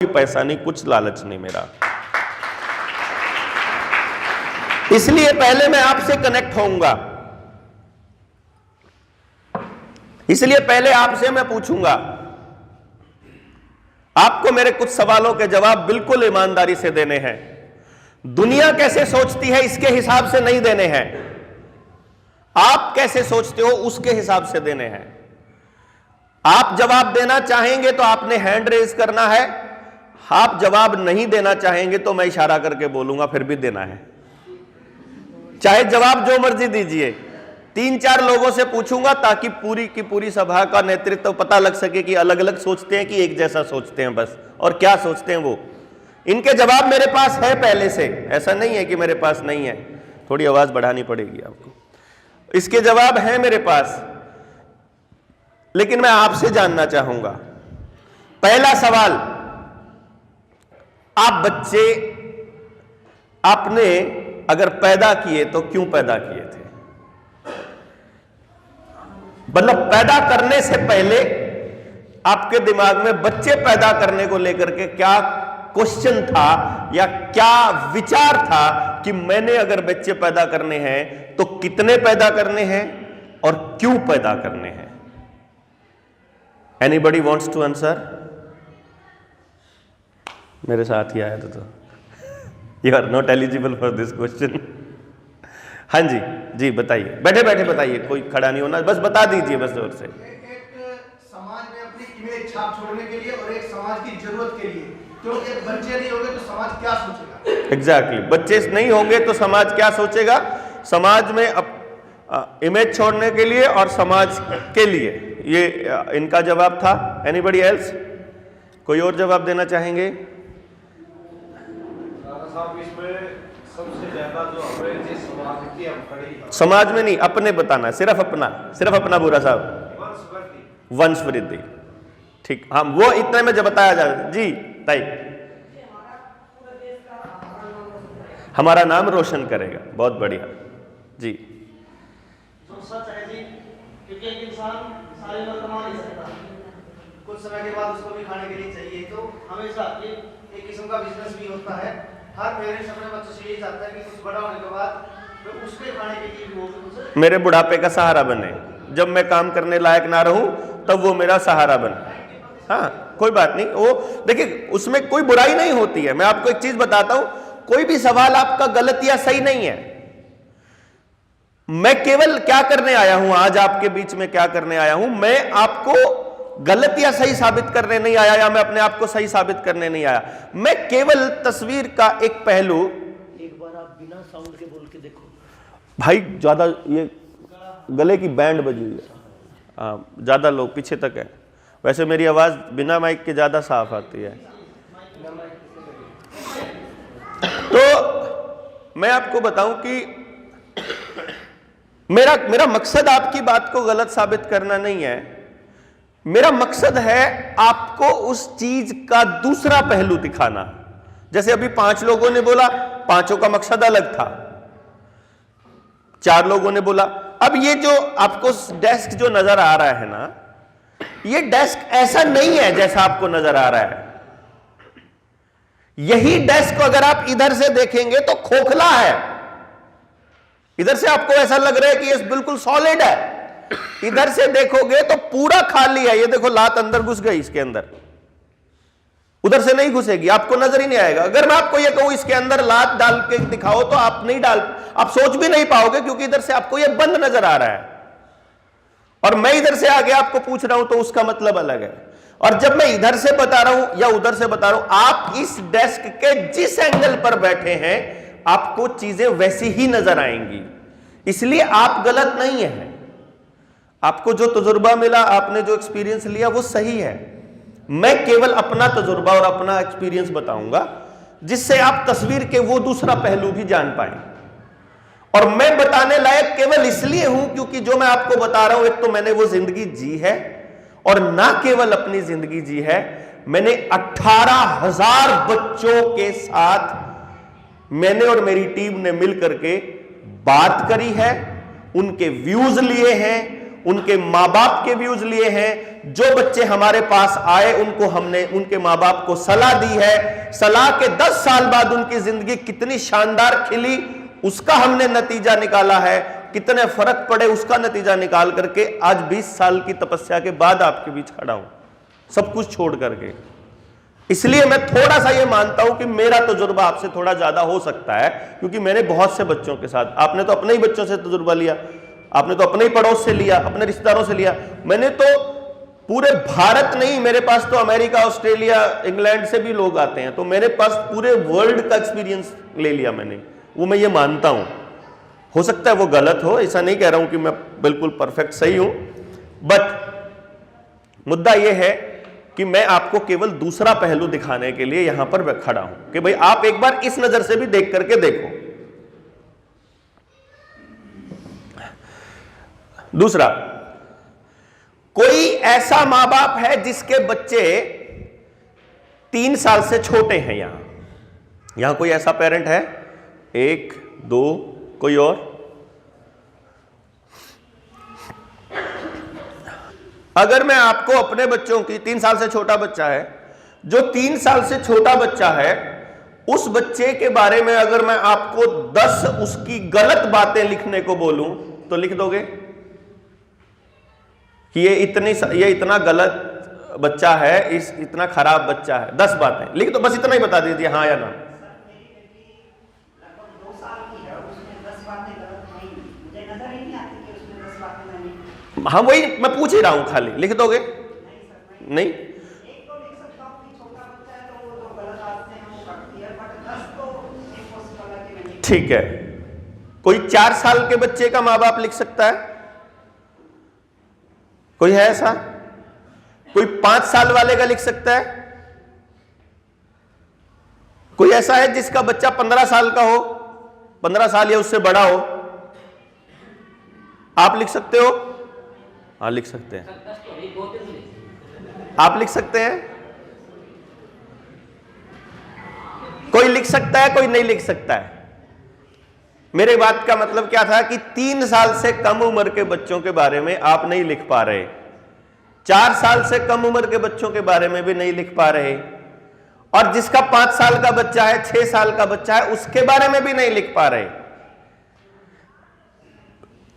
पैसा नहीं, कुछ लालच नहीं मेरा। इसलिए पहले मैं आपसे कनेक्ट होऊंगा, इसलिए पहले आपसे मैं पूछूंगा। आपको मेरे कुछ सवालों के जवाब बिल्कुल ईमानदारी से देने हैं। दुनिया कैसे सोचती है इसके हिसाब से नहीं देने हैं, आप कैसे सोचते हो उसके हिसाब से देने हैं। आप जवाब देना चाहेंगे तो आपने हैंड रेज करना है, आप जवाब नहीं देना चाहेंगे तो मैं इशारा करके बोलूंगा फिर भी देना है। चाहे जवाब जो मर्जी दीजिए, 3-4 लोगों से पूछूंगा ताकि पूरी की पूरी सभा का नेतृत्व पता लग सके कि अलग अलग सोचते हैं कि एक जैसा सोचते हैं बस, और क्या सोचते हैं वो। इनके जवाब मेरे पास है पहले से, ऐसा नहीं है कि मेरे पास नहीं है। थोड़ी आवाज बढ़ानी पड़ेगी आपको। इसके जवाब हैं मेरे पास, लेकिन मैं आपसे जानना चाहूंगा। पहला सवाल, आप बच्चे आपने अगर पैदा किए तो क्यों पैदा किए थे? मतलब पैदा करने से पहले आपके दिमाग में बच्चे पैदा करने को लेकर के क्या क्वेश्चन था या क्या विचार था कि मैंने अगर बच्चे पैदा करने हैं तो कितने पैदा करने हैं और क्यों पैदा करने हैं? Anybody wants to answer? मेरे साथ ही आया तो you are not eligible for this question. हाँ जी, जी बताइए, बैठे बैठे बताइए, कोई खड़ा नहीं होना, बस बता दीजिए बस जोर से। एक समाज में अपनी इमेज छाप छोड़ने के लिए और एक समाज की जरूरत के लिए, क्योंकि बच्चे नहीं होंगे तो समाज क्या सोचेगा? एग्जैक्टली, बच्चे नहीं होंगे तो समाज क्या सोचेगा? समाज में इमेज छोड़ने के लिए और समाज के लिए, ये इनका जवाब था। Anybody else? कोई और जवाब देना चाहेंगे? सबसे ज्यादा जो समाज में नहीं, अपने बताना, सिर्फ अपना बुरा साहब, वंश वृद्धि। ठीक, हाँ वो इतने में जब बताया जाए। जी ताई, हमारा नाम रोशन करेगा, बहुत बढ़िया जी। जो सच है जी, क्योंकि एक इंसान सारी उम्र कमा नहीं सकता, कुछ समय के बाद उसको भी खाने के लिए चाहिए, तो हमेशा एक किस्म का बिजनेस भी होता है। हर पेरेंट्स अपने बच्चों से यही चाहता है कि कुछ बड़ा होने के बाद तो उसके खाने के लिए वो कुछ मेरे बुढ़ापे का सहारा बने, जब मैं काम करने लायक ना रहूं तब वो मेरा सहारा बने। हाँ कोई बात नहीं, वो देखिए उसमें कोई बुराई नहीं होती है। मैं आपको एक चीज बताता हूं, कोई भी सवाल आपका गलत या सही नहीं है। मैं केवल क्या करने आया हूं, आज आपके बीच में क्या करने आया हूं, मैं आपको गलत या सही साबित करने नहीं आया, या मैं अपने आप को सही साबित करने नहीं आया। मैं केवल तस्वीर का एक पहलू, एक बार आप बिना साउंड के बोल के देखो भाई, ज्यादा ये गले की बैंड बजी हुई है, हाँ ज्यादा लोग पीछे तक है। वैसे मेरी आवाज बिना माइक के ज्यादा साफ आती है। तो मैं आपको बताऊं कि मेरा मकसद आपकी बात को गलत साबित करना नहीं है। मेरा मकसद है आपको उस चीज का दूसरा पहलू दिखाना। जैसे अभी 5 लोगों ने बोला, 5 का मकसद अलग था, 4 लोगों ने बोला। अब ये जो आपको डेस्क जो नजर आ रहा है ना, ये डेस्क ऐसा नहीं है जैसा आपको नजर आ रहा है। यही डेस्क अगर आप इधर से देखेंगे तो खोखला है, इधर से आपको ऐसा लग रहा है कि ये बिल्कुल सॉलिड है, इधर से देखोगे तो पूरा खाली है। ये देखो लात अंदर घुस गई इसके अंदर, उधर से नहीं घुसेगी, आपको नजर ही नहीं आएगा। अगर मैं आपको ये कहूं इसके अंदर लात डाल के दिखाओ तो आप नहीं डाल, आप सोच भी नहीं पाओगे, क्योंकि इधर से आपको ये बंद नजर आ रहा है और मैं इधर से आगे आपको पूछ रहा हूं तो उसका मतलब अलग है। और जब मैं इधर से बता रहा हूं या उधर से बता रहा हूं, आप इस डेस्क के जिस एंगल पर बैठे हैं आपको चीजें वैसी ही नजर आएंगी। इसलिए आप गलत नहीं है, आपको जो तजुर्बा मिला, आपने जो एक्सपीरियंस लिया वो सही है। मैं केवल अपना तजुर्बा और अपना एक्सपीरियंस बताऊंगा जिससे आप तस्वीर के वो दूसरा पहलू भी जान पाए। और मैं बताने लायक केवल इसलिए हूं क्योंकि जो मैं आपको बता रहा हूं, एक तो मैंने वो जिंदगी जी है, और ना केवल अपनी जिंदगी जी है, मैंने 18,000 बच्चों के साथ मैंने और मेरी टीम ने मिलकर के बात करी है, उनके व्यूज लिए हैं, उनके मां बाप के व्यूज लिए हैं। जो बच्चे हमारे पास आए उनको हमने उनके मां बाप को सलाह दी है, सलाह के 10 साल बाद उनकी जिंदगी कितनी शानदार खिली उसका हमने नतीजा निकाला है, कितने फर्क पड़े उसका नतीजा निकाल करके आज 20 साल की तपस्या के बाद आपके बीच खड़ा हूं, सब कुछ छोड़ करके। इसलिए मैं थोड़ा सा ये मानता हूं कि मेरा तजुर्बा आपसे थोड़ा ज्यादा हो सकता है, क्योंकि मैंने बहुत से बच्चों के साथ, आपने तो अपने ही बच्चों से तजुर्बा लिया, आपने तो अपने ही पड़ोस से लिया, अपने रिश्तेदारों से लिया, मैंने तो पूरे भारत नहीं, मेरे पास तो अमेरिका, ऑस्ट्रेलिया, इंग्लैंड से भी लोग आते हैं, तो मेरे पास पूरे वर्ल्ड का एक्सपीरियंस ले लिया मैंने, वो मैं ये मानता हूं। हो सकता है वो गलत हो, ऐसा नहीं कह रहा हूं कि मैं बिल्कुल परफेक्ट सही हूं, बट मुद्दा यह है कि मैं आपको केवल दूसरा पहलू दिखाने के लिए यहां पर खड़ा हूं कि भाई आप एक बार इस नजर से भी देख करके देखो। दूसरा, कोई ऐसा मां बाप है जिसके बच्चे 3 साल से छोटे हैं, यहां कोई ऐसा पेरेंट है? 1 2, कोई और? अगर मैं आपको अपने बच्चों की, 3 साल से छोटा बच्चा है, जो 3 साल से छोटा बच्चा है, उस बच्चे के बारे में अगर मैं आपको 10 उसकी गलत बातें लिखने को बोलूं तो लिख दोगे कि ये इतना गलत बच्चा है, इतना खराब बच्चा है? 10 बातें लिख दो, बस इतना ही बता दीजिए हाँ या ना। हाँ वही मैं पूछ ही रहा हूं, खाली लिख दोगे? नहीं, ठीक है। कोई 4 साल के बच्चे का मां बाप लिख सकता है? कोई है ऐसा? कोई 5 साल वाले का लिख सकता है? कोई ऐसा है जिसका बच्चा 15 साल का हो, 15 साल या उससे बड़ा हो? आप लिख सकते हो? हाँ लिख सकते हैं, आप लिख सकते हैं। कोई लिख सकता है, कोई नहीं लिख सकता है। मेरे बात का मतलब क्या था कि 3 साल से कम उम्र के बच्चों के बारे में आप नहीं लिख पा रहे, 4 साल से कम उम्र के बच्चों के बारे में भी नहीं लिख पा रहे, और जिसका 5 साल का बच्चा है, 6 साल का बच्चा है, उसके बारे में भी नहीं लिख पा रहे।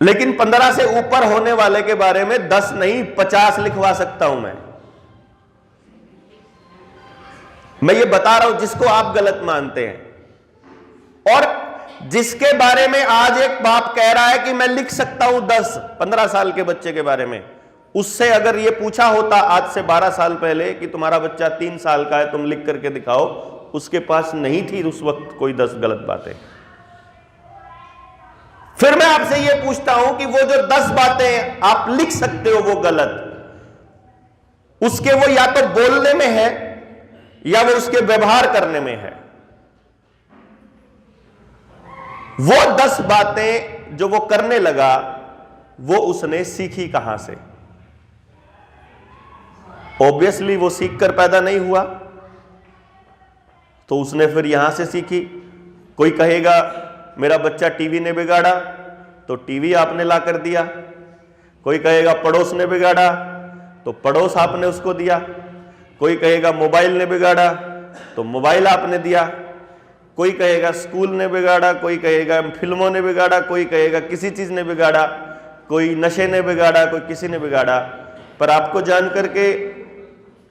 लेकिन 15 से ऊपर होने वाले के बारे में 10 नहीं 50 लिखवा सकता हूं मैं ये बता रहा हूं जिसको आप गलत मानते हैं। और जिसके बारे में आज एक बाप कह रहा है कि मैं लिख सकता हूं 10 15 साल के बच्चे के बारे में, उससे अगर ये पूछा होता आज से 12 साल पहले कि तुम्हारा बच्चा 3 साल का है, तुम लिख करके दिखाओ, उसके पास नहीं थी उस वक्त कोई 10 गलत बातें। फिर मैं आपसे यह पूछता हूं कि वो जो 10 बातें आप लिख सकते हो वो गलत, उसके वो या तो बोलने में है या वो उसके व्यवहार करने में है। वो 10 बातें जो वो करने लगा वो उसने सीखी कहां से? ऑब्वियसली वो सीख कर पैदा नहीं हुआ, तो उसने फिर यहां से सीखी। कोई कहेगा मेरा बच्चा टीवी ने बिगाड़ा, तो टीवी आपने ला कर दिया। कोई कहेगा पड़ोस ने बिगाड़ा, तो पड़ोस आपने उसको दिया। कोई कहेगा मोबाइल ने बिगाड़ा, तो मोबाइल आपने दिया। कोई कहेगा स्कूल ने बिगाड़ा, कोई कहेगा फिल्मों ने बिगाड़ा, कोई कहेगा किसी चीज ने बिगाड़ा, कोई नशे ने बिगाड़ा, कोई किसी ने बिगाड़ा। पर आपको जान करके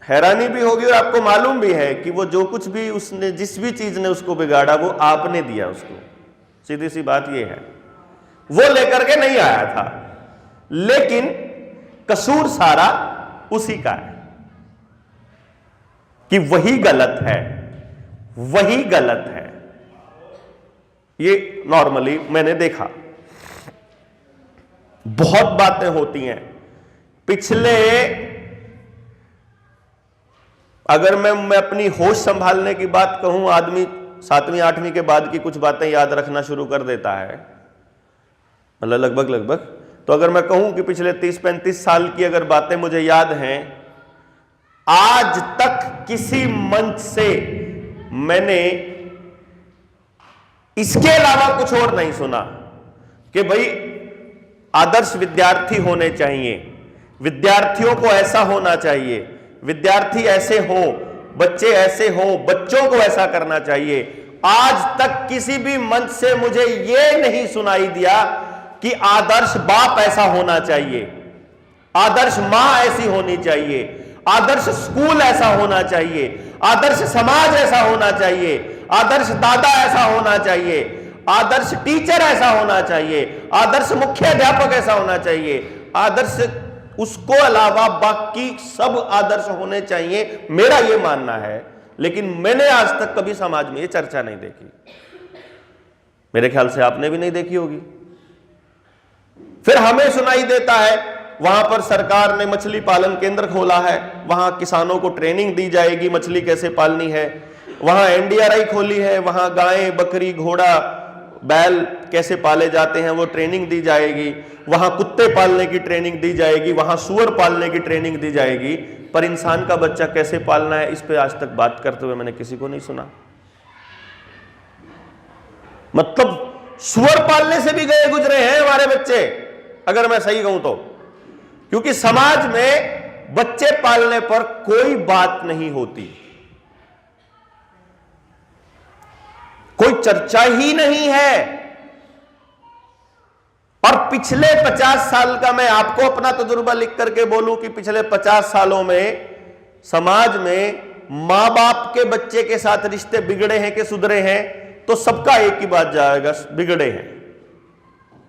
हैरानी भी होगी और आपको मालूम भी है कि वो जो कुछ भी उसने, जिस भी चीज ने उसको बिगाड़ा, वो आपने दिया उसको। सीधी सी बात ये है, वो लेकर के नहीं आया था, लेकिन कसूर सारा उसी का है कि वही गलत है, वही गलत है। ये नॉर्मली मैंने देखा, बहुत बातें होती हैं। पिछले, अगर मैं अपनी होश संभालने की बात कहूं, आदमी 7वीं 8वीं के बाद की कुछ बातें याद रखना शुरू कर देता है, मतलब लगभग। तो अगर मैं कहूं कि पिछले 30-35 साल की अगर बातें मुझे याद हैं, आज तक किसी मंच से मैंने इसके अलावा कुछ और नहीं सुना कि भाई आदर्श विद्यार्थी होने चाहिए, विद्यार्थियों को ऐसा होना चाहिए, विद्यार्थी ऐसे हो, बच्चे ऐसे हो, बच्चों को ऐसा करना चाहिए। आज तक किसी भी मंच से मुझे यह नहीं सुनाई दिया कि आदर्श बाप ऐसा होना चाहिए, आदर्श मां ऐसी होनी चाहिए, आदर्श स्कूल ऐसा होना चाहिए, आदर्श समाज ऐसा होना चाहिए, आदर्श दादा ऐसा होना चाहिए, आदर्श टीचर ऐसा होना चाहिए, आदर्श मुख्य अध्यापक ऐसा होना चाहिए, आदर्श उसको अलावा बाकी सब आदर्श होने चाहिए, मेरा यह मानना है। लेकिन मैंने आज तक कभी समाज में यह चर्चा नहीं देखी, मेरे ख्याल से आपने भी नहीं देखी होगी। फिर हमें सुनाई देता है वहां पर सरकार ने मछली पालन केंद्र खोला है, वहां किसानों को ट्रेनिंग दी जाएगी मछली कैसे पालनी है, वहां एनडीआरआई खोली है, वहां गाय, बकरी, घोड़ा, बैल कैसे पाले जाते हैं वो ट्रेनिंग दी जाएगी, वहां कुत्ते पालने की ट्रेनिंग दी जाएगी, वहां सूअर पालने की ट्रेनिंग दी जाएगी। पर इंसान का बच्चा कैसे पालना है, इस पे आज तक बात करते हुए मैंने किसी को नहीं सुना। मतलब सूअर पालने से भी गए गुजरे हैं हमारे बच्चे, अगर मैं सही कहूं तो, क्योंकि समाज में बच्चे पालने पर कोई बात नहीं होती, कोई चर्चा ही नहीं है। और पिछले 50 साल का मैं आपको अपना तजुर्बा लिख करके बोलूं कि पिछले 50 सालों में समाज में मां बाप के बच्चे के साथ रिश्ते बिगड़े हैं कि सुधरे हैं, तो सबका एक ही बात जाएगा, बिगड़े हैं।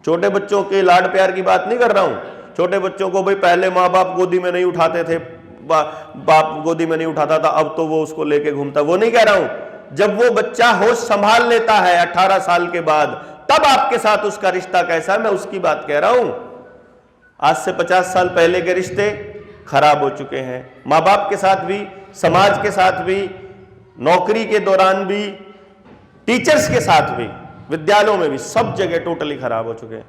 छोटे बच्चों के लाड प्यार की बात नहीं कर रहा हूं, छोटे बच्चों को भाई पहले मां बाप गोदी में नहीं उठाते थे, बाप गोदी में नहीं उठाता था, अब तो वो उसको लेके घूमता, वो नहीं कह रहा हूं। जब वो बच्चा होश संभाल लेता है 18 साल के बाद, तब आपके साथ उसका रिश्ता कैसा है, मैं उसकी बात कह रहा हूं। आज से 50 साल पहले के रिश्ते खराब हो चुके हैं, मां बाप के साथ भी, समाज के साथ भी, नौकरी के दौरान भी, टीचर्स के साथ भी, विद्यालयों में भी, सब जगह टोटली खराब हो चुके हैं।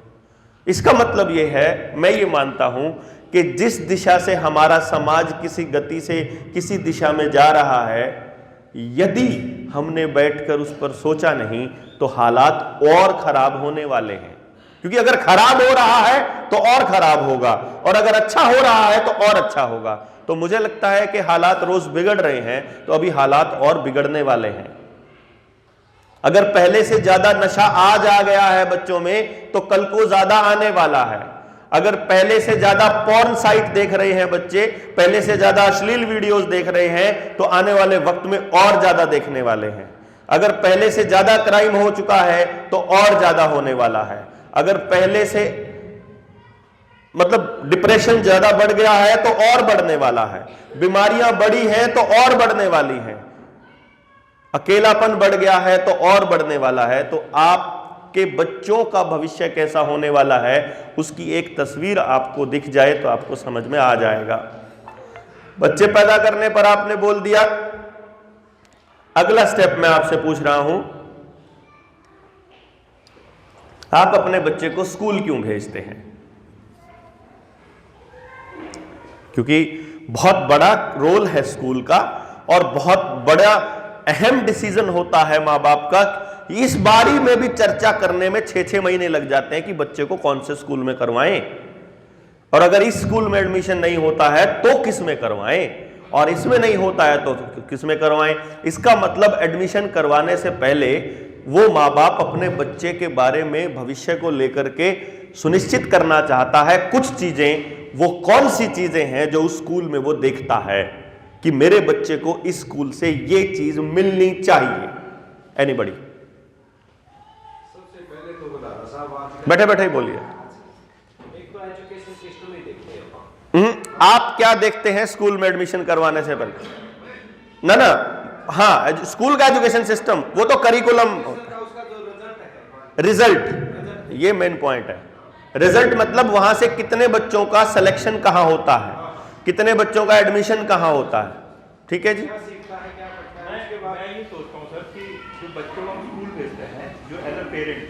इसका मतलब यह है, मैं ये मानता हूं कि जिस दिशा से हमारा समाज किसी गति से किसी दिशा में जा रहा है, यदि हमने बैठकर उस पर सोचा नहीं तो हालात और खराब होने वाले हैं। क्योंकि अगर खराब हो रहा है तो और खराब होगा, और अगर अच्छा हो रहा है तो और अच्छा होगा। तो मुझे लगता है कि हालात रोज बिगड़ रहे हैं, तो अभी हालात और बिगड़ने वाले हैं। अगर पहले से ज्यादा नशा आज आ गया है बच्चों में, तो कल को ज्यादा आने वाला है। अगर पहले से ज्यादा पॉर्न साइट देख रहे हैं बच्चे, पहले से ज्यादा अश्लील वीडियोस देख रहे हैं, तो आने वाले वक्त में और ज्यादा देखने वाले हैं। अगर पहले से ज्यादा क्राइम हो चुका है तो और ज्यादा होने वाला है। अगर पहले से मतलब डिप्रेशन ज्यादा बढ़ गया है तो और बढ़ने वाला है, बीमारियां बढ़ी हैं तो और बढ़ने वाली हैं, अकेलापन बढ़ गया है तो और बढ़ने वाला है। तो आपके बच्चों का भविष्य कैसा होने वाला है, उसकी एक तस्वीर आपको दिख जाए तो आपको समझ में आ जाएगा। बच्चे पैदा करने पर आपने बोल दिया, अगला स्टेप मैं आपसे पूछ रहा हूं, आप अपने बच्चे को स्कूल क्यों भेजते हैं? क्योंकि बहुत बड़ा रोल है स्कूल का, और बहुत बड़ा अहम डिसीजन होता है मां बाप का। इस बारी में भी चर्चा करने में 6-6 महीने लग जाते हैं कि बच्चे को कौन से स्कूल में करवाएं, और अगर इस स्कूल में एडमिशन नहीं होता है तो किस में करवाएं, और इसमें नहीं होता है तो किस में करवाएं। इसका मतलब एडमिशन करवाने से पहले वो माँ बाप अपने बच्चे के बारे में भविष्य को लेकर के सुनिश्चित करना चाहता है कुछ चीजें। वो कौन सी चीजें हैं जो उस स्कूल में वो देखता है कि मेरे बच्चे को इस स्कूल से ये चीज मिलनी चाहिए। एनीबॉडी? सबसे पहले तो बता साहब, बैठे बैठे ही बोलिए। एक तो एजुकेशन सिस्टम ही देखते हैं। आप क्या देखते हैं स्कूल में एडमिशन करवाने से पहले? ना हाँ, स्कूल का एजुकेशन सिस्टम वो तो करिकुलम, उसका जो रिजल्ट है, रिजल्ट, ये मेन पॉइंट है। रिजल्ट मतलब वहां से कितने बच्चों का सिलेक्शन कहां होता है, कितने बच्चों का एडमिशन कहां होता है। ठीक है जी। क्या सीखता है, क्या पढ़ता है, उसके बाद मैं ये सोचता हूँ सर कि जो बच्चों को हम स्कूल भेजते हैं, जो एज अ पेरेंट,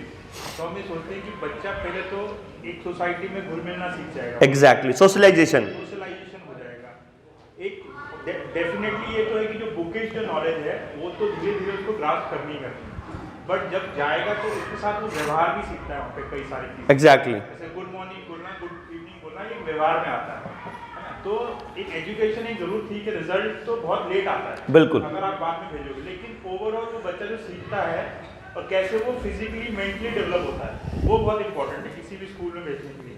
तो हम ये सोचते हैं कि बच्चा पहले तो एक सोसाइटी में घुल मिलना सीख जाएगा। एग्जैक्टली, सोशलाइजेशन हो जाएगा। एक डेफिनेटली ये तो है कि जो बुकिश जो नॉलेज है वो तो धीरे धीरे उसको ग्रास्प करनी है। बट जब जाएगा तो उसके साथ वो व्यवहार भी सीखता है वहाँ पे कई सारी चीज़ें। एग्जैक्टली। जैसे गुड मॉर्निंग बोलना, गुड इवनिंग बोलना, ये व्यवहार में आता है ना। तो एक एजुकेशन एक जरूर ठीक है, रिजल्ट तो बहुत लेट आता है बिल्कुल। अगर आप बाद में भेजोगे, लेकिन ओवरऑल वो बच्चा जो सीखता है और कैसे वो फिजिकली मेंटली डेवलप होता है वो बहुत इंपॉर्टेंट है किसी भी स्कूल में भेजने के लिए।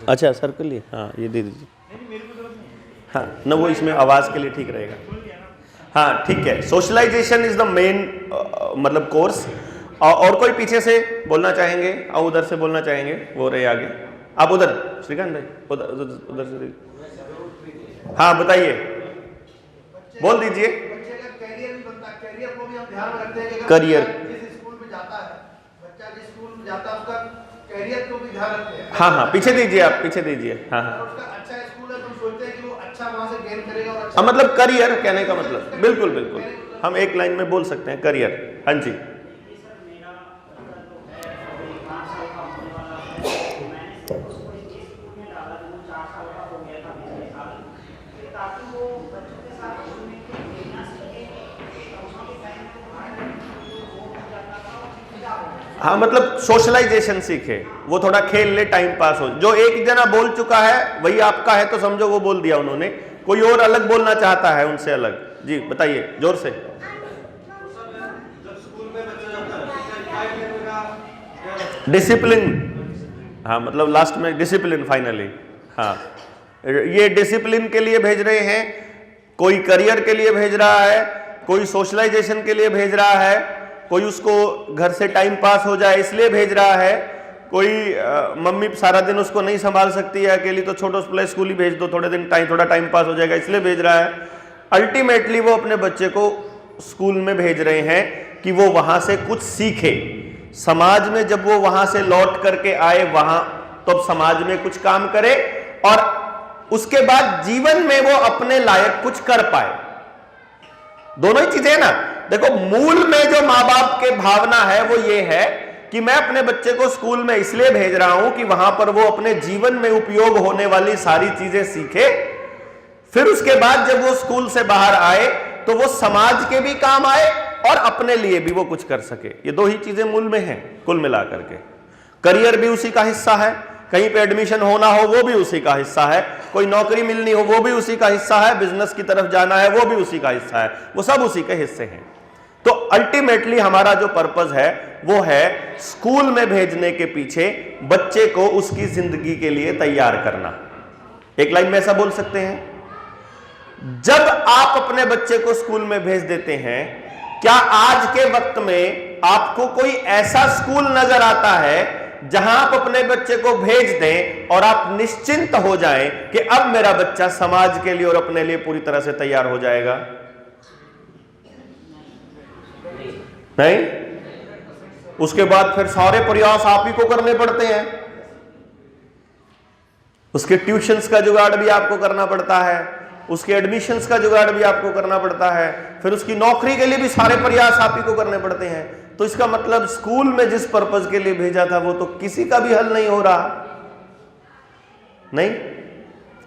अच्छा सर के लिए, हाँ ये दे दीजिए। नहीं मेरे को जरूरत नहीं है। हाँ ना, वो इसमें आवाज़ के लिए ठीक रहेगा। सुन लिया ना। हाँ ठीक है। सोशलाइजेशन इज द मेन मतलब कोर्स। और कोई पीछे से बोलना चाहेंगे और उधर से बोलना चाहेंगे, वो रहे आगे। आप उधर श्रीकांत भाई, उधर से। हाँ बताइए, बोल दीजिए। बच्चे का कैरियर भी बनता है, कैरियर को भी हम ध्यान में रखते हैं कि अगर करियर। बच्चा जिस स्कूल में जाता है, बच्चा जिस स्कूल में जाता है उसका कैरियर को भी ध्यान रखते हैं। हाँ हाँ पीछे दीजिए, आप पीछे दीजिए। हाँ हाँ अगर उसका अच्छा स्कूल है तो हम सोचते हैं कि वो अच्छा वहाँ से गेन करेगा और हाँ, अच्छा मतलब करियर कहने का मतलब, बिल्कुल बिल्कुल हम एक लाइन में बोल सकते हैं करियर। हाँ जी। हाँ मतलब सोशलाइजेशन सीखे, वो थोड़ा खेल ले, टाइम पास हो। जो एक जना बोल चुका है वही आपका है तो समझो वो बोल दिया उन्होंने, कोई और अलग बोलना चाहता है उनसे अलग। जी बताइए जोर से। डिसिप्लिन, हाँ मतलब लास्ट में डिसिप्लिन फाइनली। हाँ ये डिसिप्लिन के लिए भेज रहे हैं, कोई करियर के लिए भेज रहा है, कोई सोशलाइजेशन के लिए भेज रहा है, कोई उसको घर से टाइम पास हो जाए इसलिए भेज रहा है, कोई मम्मी सारा दिन उसको नहीं संभाल सकती है अकेली तो छोटो प्ले स्कूल ही भेज दो, थोड़ा टाइम पास हो जाएगा इसलिए भेज रहा है। अल्टीमेटली वो अपने बच्चे को स्कूल में भेज रहे हैं कि वो वहां से कुछ सीखे, समाज में जब वो वहां से लौट करके आए वहां तो समाज में कुछ काम करे और उसके बाद जीवन में वो अपने लायक कुछ कर पाए। दोनों ही चीजें ना। देखो मूल में जो माँ बाप के भावना है वो ये है कि मैं अपने बच्चे को स्कूल में इसलिए भेज रहा हूं कि वहां पर वो अपने जीवन में उपयोग होने वाली सारी चीजें सीखे, फिर उसके बाद जब वो स्कूल से बाहर आए तो वो समाज के भी काम आए और अपने लिए भी वो कुछ कर सके। ये दो ही चीजें मूल में हैं कुल मिलाकर के। करियर भी उसी का हिस्सा है, कहीं पे एडमिशन होना हो वो भी उसी का हिस्सा है, कोई नौकरी मिलनी हो वो भी उसी का हिस्सा है, बिजनेस की तरफ जाना है वो भी उसी का हिस्सा है, वो सब उसी के हिस्से हैं। तो अल्टीमेटली हमारा जो पर्पस है वो है स्कूल में भेजने के पीछे बच्चे को उसकी जिंदगी के लिए तैयार करना। एक लाइन में ऐसा बोल सकते हैं, जब आप अपने बच्चे को स्कूल में भेज देते हैं, क्या आज के वक्त में आपको कोई ऐसा स्कूल नजर आता है जहां आप अपने बच्चे को भेज दें और आप निश्चिंत हो जाएं कि अब मेरा बच्चा समाज के लिए और अपने लिए पूरी तरह से तैयार हो जाएगा? नहीं। उसके बाद फिर सारे प्रयास आप ही को करने पड़ते हैं, उसके ट्यूशंस का जुगाड़ भी आपको करना पड़ता है, उसके एडमिशंस का जुगाड़ भी आपको करना पड़ता है, फिर उसकी नौकरी के लिए भी सारे प्रयास आप ही को करने पड़ते हैं। तो इसका मतलब स्कूल में जिस पर्पज के लिए भेजा था वो तो किसी का भी हल नहीं हो रहा। नहीं।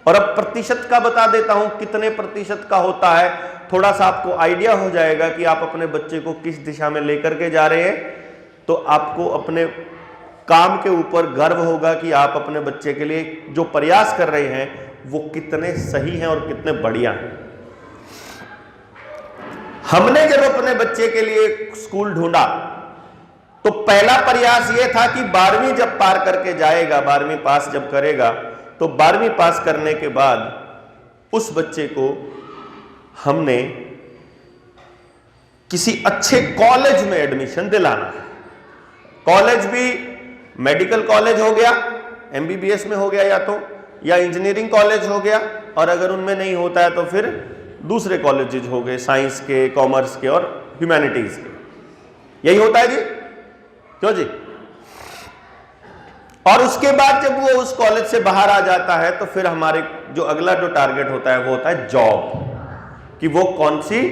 और अब प्रतिशत का बता देता हूं कितने प्रतिशत का होता है, थोड़ा सा आपको आइडिया हो जाएगा कि आप अपने बच्चे को किस दिशा में लेकर के जा रहे हैं। तो आपको अपने काम के ऊपर गर्व होगा कि आप अपने बच्चे के लिए जो प्रयास कर रहे हैं वो कितने सही हैं और कितने बढ़िया हैं। हमने जब अपने बच्चे के लिए स्कूल ढूंढा तो पहला प्रयास यह था कि 12वीं जब पार करके जाएगा, 12वीं पास जब करेगा, तो 12वीं पास करने के बाद उस बच्चे को हमने किसी अच्छे कॉलेज में एडमिशन दिलाना है। कॉलेज भी मेडिकल कॉलेज हो गया, एमबीबीएस में हो गया या इंजीनियरिंग कॉलेज हो गया, और अगर उनमें नहीं होता है तो फिर दूसरे कॉलेजेस हो गए, साइंस के, कॉमर्स के और ह्यूमैनिटीज के। यही होता है जी, क्यों जी? और उसके बाद जब वो उस कॉलेज से बाहर आ जाता है तो फिर हमारे जो अगला जो टारगेट होता है वो होता है जॉब, कि वो कौन सी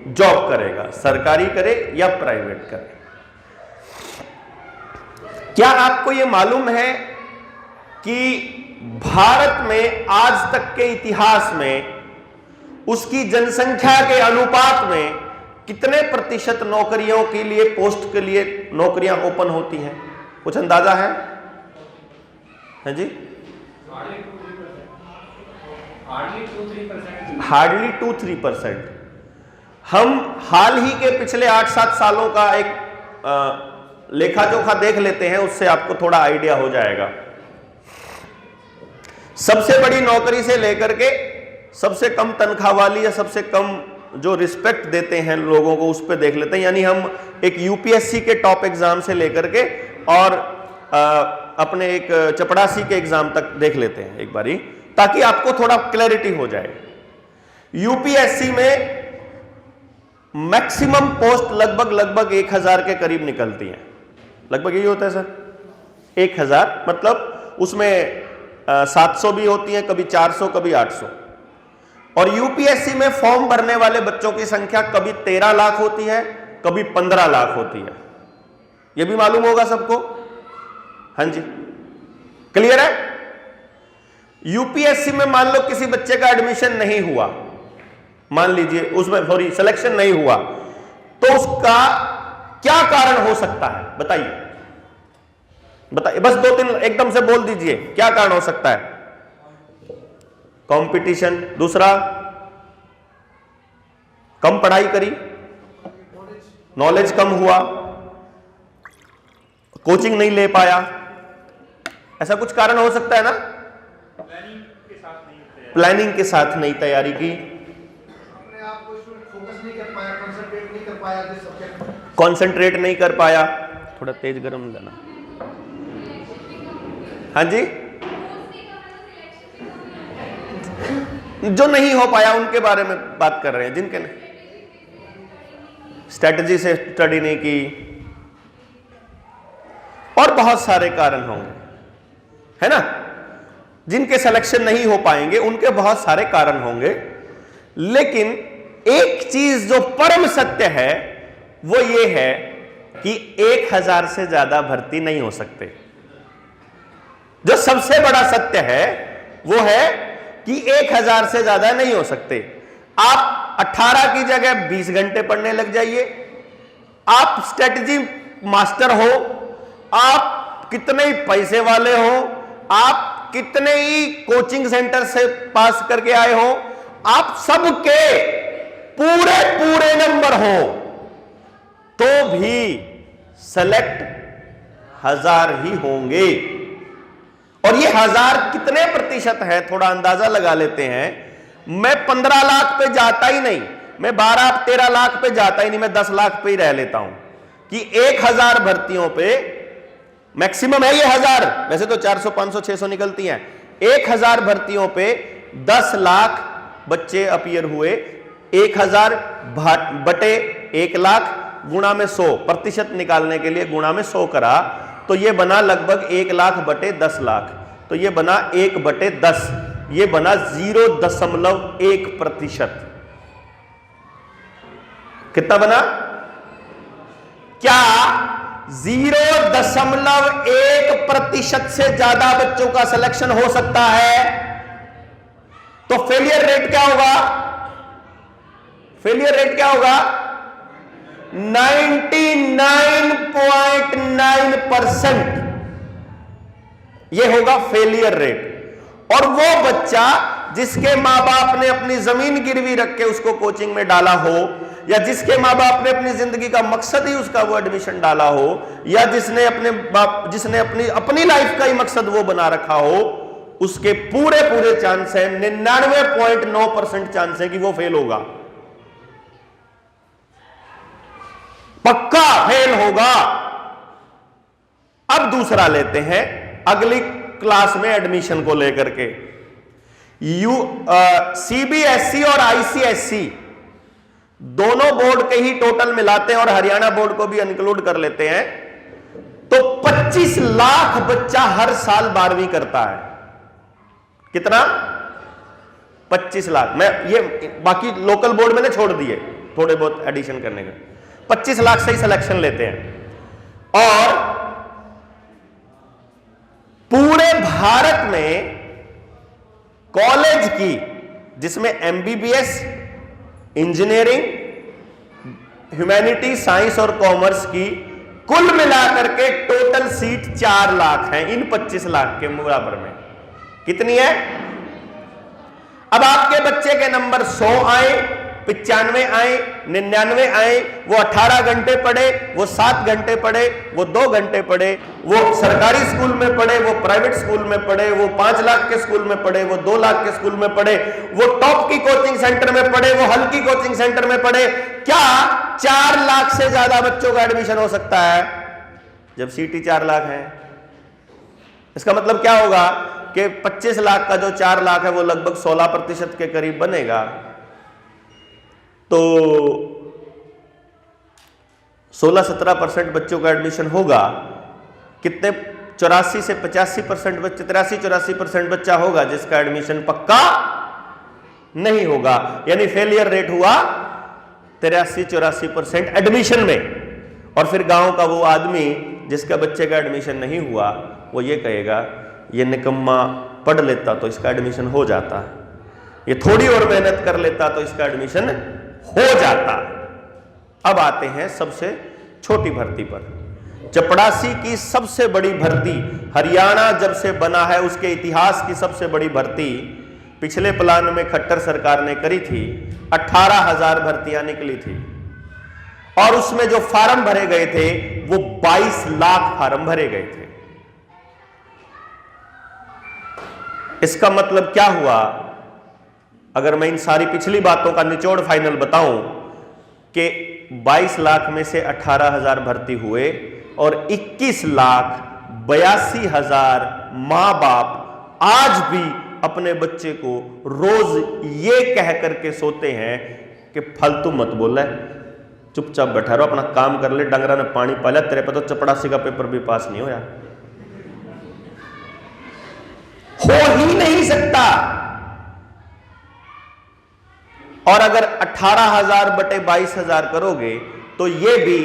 जॉब करेगा, सरकारी करे या प्राइवेट करे। क्या आपको ये मालूम है कि भारत में आज तक के इतिहास में उसकी जनसंख्या के अनुपात में कितने प्रतिशत नौकरियों के लिए, पोस्ट के लिए नौकरियां ओपन होती हैं? कुछ अंदाजा है जी? हार्डली 2-3%। हम हाल ही के पिछले 8-7 सालों का एक लेखा जोखा देख लेते हैं, उससे आपको थोड़ा आइडिया हो जाएगा। सबसे बड़ी नौकरी से लेकर के सबसे कम तनख्वाह वाली या सबसे कम जो रिस्पेक्ट देते हैं लोगों को, उस पर देख लेते हैं। यानी हम एक यूपीएससी के टॉप एग्जाम से लेकर के और अपने एक चपड़ासी के एग्जाम तक देख लेते हैं एक बारी, ताकि आपको थोड़ा क्लैरिटी हो जाए। यूपीएससी में मैक्सिमम पोस्ट लगभग 1000 के करीब निकलती हैं। लगभग यही होता है सर, 1000, मतलब उसमें 700 भी होती हैं, कभी 400, कभी 800। और यूपीएससी में फॉर्म भरने वाले बच्चों की संख्या कभी 13 लाख होती है, कभी 15 लाख होती है। यह भी मालूम होगा सबको? हाँ जी, क्लियर है? यूपीएससी में मान लो किसी बच्चे का एडमिशन नहीं हुआ, मान लीजिए उसमें सॉरी सिलेक्शन नहीं हुआ, तो उसका क्या कारण हो सकता है? बताइए, बताइए, बस 2-3 एकदम से बोल दीजिए, क्या कारण हो सकता है? कंपटीशन, दूसरा कम पढ़ाई करी, नॉलेज कम हुआ, कोचिंग नहीं ले पाया, ऐसा कुछ कारण हो सकता है ना? प्लानिंग के साथ नहीं तैयारी की, अपने आप को इसमें फोकस नहीं कर पाया, कंसंट्रेट नहीं कर पाया जिस सब्जेक्ट में, कंसंट्रेट नहीं कर पाया। थोड़ा तेज गरम लेना। हाँ जी, जो नहीं हो पाया उनके बारे में बात कर रहे हैं, जिनके ने स्ट्रेटजी से स्टडी नहीं की, और बहुत सारे कारण होंगे, है ना? जिनके सिलेक्शन नहीं हो पाएंगे उनके बहुत सारे कारण होंगे। लेकिन एक चीज जो परम सत्य है वो ये है कि 1000 से ज्यादा भर्ती नहीं हो सकते। जो सबसे बड़ा सत्य है वो है कि 1000 से ज्यादा नहीं हो सकते। आप 18 की जगह 20 घंटे पढ़ने लग जाइए, आप स्ट्रेटजी मास्टर हो, आप कितने ही पैसे वाले हो, आप कितने ही कोचिंग सेंटर से पास करके आए हो, आप सबके पूरे नंबर हो, तो भी सेलेक्ट 1000 ही होंगे। और ये 1000 कितने प्रतिशत है, थोड़ा अंदाजा लगा लेते हैं। मैं 15 लाख पे जाता ही नहीं, मैं 12-13 लाख पे जाता ही नहीं, मैं 10 लाख पे ही रह लेता हूं कि 1000 भर्तियों पे मैक्सिमम है ये 1000, वैसे तो 400, 500, 600 निकलती हैं। 1000 भर्तियों पे 10 लाख बच्चे अपीयर हुए। 1000 बटे 1 लाख गुणा में 100, प्रतिशत निकालने के लिए गुणा में 100 करा, तो ये बना लगभग 1 लाख बटे 10 लाख, तो ये बना 1 बटे 10, ये बना 0.1%। कितना बना? क्या 0.1% से ज्यादा बच्चों का सिलेक्शन हो सकता है? तो फेलियर रेट क्या होगा? फेलियर रेट क्या होगा? 99.9% ये होगा फेलियर रेट। और वो बच्चा जिसके मां बाप ने अपनी जमीन गिरवी रख के उसको कोचिंग में डाला हो, या जिसके मां बाप ने अपनी जिंदगी का मकसद ही उसका वो एडमिशन डाला हो, या जिसने अपनी लाइफ का ही मकसद वो बना रखा हो, उसके पूरे चांस है, 99.9% चांस है कि वो फेल होगा, पक्का फेल होगा। अब दूसरा लेते हैं अगली क्लास में एडमिशन को लेकर के। सीबीएसई और आईसीएसई दोनों बोर्ड के ही टोटल मिलाते हैं और हरियाणा बोर्ड को भी इंक्लूड कर लेते हैं, तो 25 लाख बच्चा हर साल 12वीं करता है। कितना? 25 लाख। मैं ये बाकी लोकल बोर्ड मैंने छोड़ दिए, थोड़े बहुत एडिशन करने का। 25 लाख से ही सिलेक्शन लेते हैं। और पूरे भारत में कॉलेज की जिसमें एमबीबीएस, इंजीनियरिंग, ह्यूमैनिटी, साइंस और कॉमर्स की कुल मिलाकर के टोटल सीट 4 लाख हैं इन 25 लाख के बराबर में। कितनी है? अब आपके बच्चे के नंबर 100 आए, 95 आए, 99 आए, वो 18 घंटे पढ़े, वो 7 घंटे पढ़े, वो 2 घंटे पढ़े, वो सरकारी स्कूल में पढ़े, वो प्राइवेट स्कूल में पढ़े, वो 5 लाख के स्कूल में पढ़े, वो 2 लाख के स्कूल में पढ़े, वो टॉप की कोचिंग सेंटर में पढ़े, वो हल्की कोचिंग सेंटर में पढ़े, क्या 4 लाख से ज्यादा बच्चों का एडमिशन हो सकता है? जब सीटी 4 लाख है, इसका मतलब क्या होगा कि 25 लाख का जो 4 लाख है वो लगभग 16% के करीब बनेगा। तो 16-17% बच्चों का एडमिशन होगा। कितने? 84 से 85% बच्चे, 83-84% बच्चा होगा जिसका एडमिशन पक्का नहीं होगा, यानी फेलियर रेट हुआ 83-84% एडमिशन में। और फिर गांव का वो आदमी जिसका बच्चे का एडमिशन नहीं हुआ, वो ये कहेगा ये निकम्मा पढ़ लेता तो इसका एडमिशन हो जाता, ये थोड़ी और मेहनत कर लेता तो इसका एडमिशन हो जाता। अब आते हैं सबसे छोटी भर्ती पर। चपड़ासी की सबसे बड़ी भर्ती, हरियाणा जब से बना है उसके इतिहास की सबसे बड़ी भर्ती पिछले प्लान में खट्टर सरकार ने करी थी। 18,000 भर्तियां निकली थी और उसमें जो फार्म भरे गए थे वो 22 लाख फार्म भरे गए थे। इसका मतलब क्या हुआ? अगर मैं इन सारी पिछली बातों का निचोड़ फाइनल बताऊं कि 22 लाख में से 18,000 भर्ती हुए और 21,82,000 मां बाप आज भी अपने बच्चे को रोज ये कह करके सोते हैं कि फालतू मत बोल, चुपचाप बैठा रहो, अपना काम कर ले, डंगरा ने पानी पाला, तेरे पे तो चपड़ासी का पेपर भी पास नहीं होया। हो ही नहीं सकता। और अगर 18,000 बटे 22,000 करोगे तो यह भी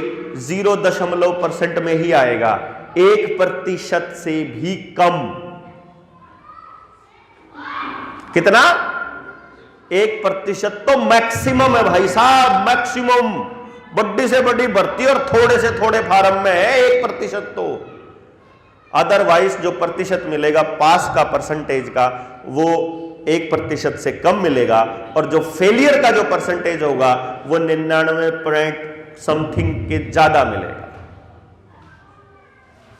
0% में ही आएगा, 1% से भी कम। कितना? 1% तो मैक्सिमम है भाई साहब, मैक्सिमम। बड़ी से बड़ी भर्ती और थोड़े से थोड़े फार्म में है 1%। तो अदरवाइज जो प्रतिशत मिलेगा पास का, परसेंटेज का, वो 1% से कम मिलेगा और जो फेलियर का जो परसेंटेज होगा वो 99 समथिंग के ज्यादा मिलेगा।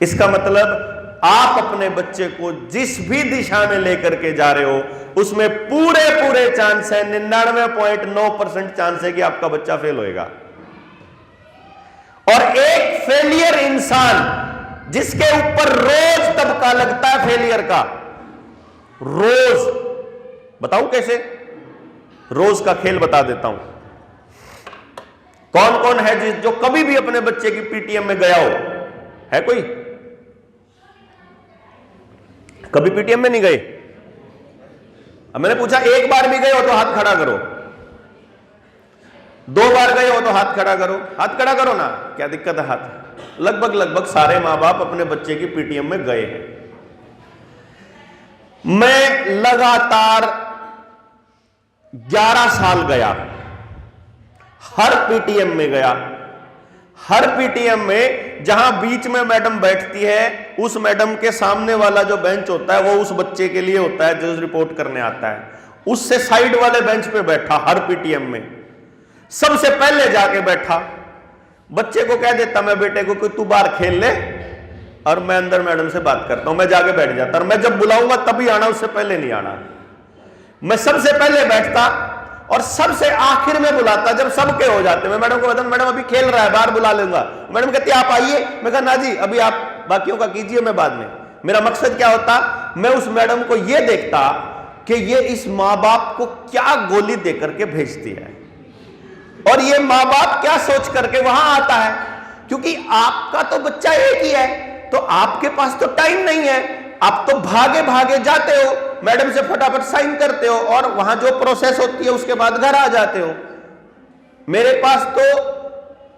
इसका मतलब आप अपने बच्चे को जिस भी दिशा में लेकर के जा रहे हो उसमें पूरे चांस है, 99.9% चांस है कि आपका बच्चा फेल होएगा। और एक फेलियर इंसान जिसके ऊपर रोज तबका लगता है फेलियर का, रोज, बताऊं कैसे? रोज का खेल बता देता हूं। कौन कौन है जो कभी भी अपने बच्चे की पीटीएम में गया हो? है कोई? कभी पीटीएम में नहीं गए? अब मैंने पूछा एक बार भी गए हो तो हाथ खड़ा करो, 2 बार गए हो तो हाथ खड़ा करो। हाथ खड़ा करो ना, क्या दिक्कत है? हाथ लगभग सारे मां बाप अपने बच्चे की पीटीएम में गए हैं। मैं लगातार 11 साल गया, हर पीटीएम में गया। हर पीटीएम में जहां बीच में मैडम बैठती है उस मैडम के सामने वाला जो बेंच होता है वो उस बच्चे के लिए होता है जो रिपोर्ट करने आता है, उससे साइड वाले बेंच पे बैठा हर पीटीएम में, सबसे पहले जाके बैठा। बच्चे को कह देता मैं बेटे को कि तू बाहर खेल ले और मैं अंदर मैडम से बात करता हूं। मैं जाके बैठ जाता और मैं जब बुलाऊंगा तभी आना, उससे पहले नहीं आना। मैं सबसे पहले बैठता और सबसे आखिर में बुलाता जब सबके हो जाते। मैं मैडम को बताऊं मैडम अभी खेल रहा है, बाहर बुला लूंगा। मैडम कहती आप आइए। मैं कहा ना जी अभी आप बाकियों का कीजिए, मैं बाद में। मेरा मकसद क्या होता? मैं उस मैडम को यह देखता कि ये इस मां बाप को क्या गोली देकर के भेजती है और ये मां बाप क्या सोच करके वहां आता है, क्योंकि आपका तो बच्चा एक ही है तो आपके पास तो टाइम नहीं है। आप तो भागे भागे जाते हो, मैडम से फटाफट साइन करते हो और वहां जो प्रोसेस होती है उसके बाद घर आ जाते हो। मेरे पास तो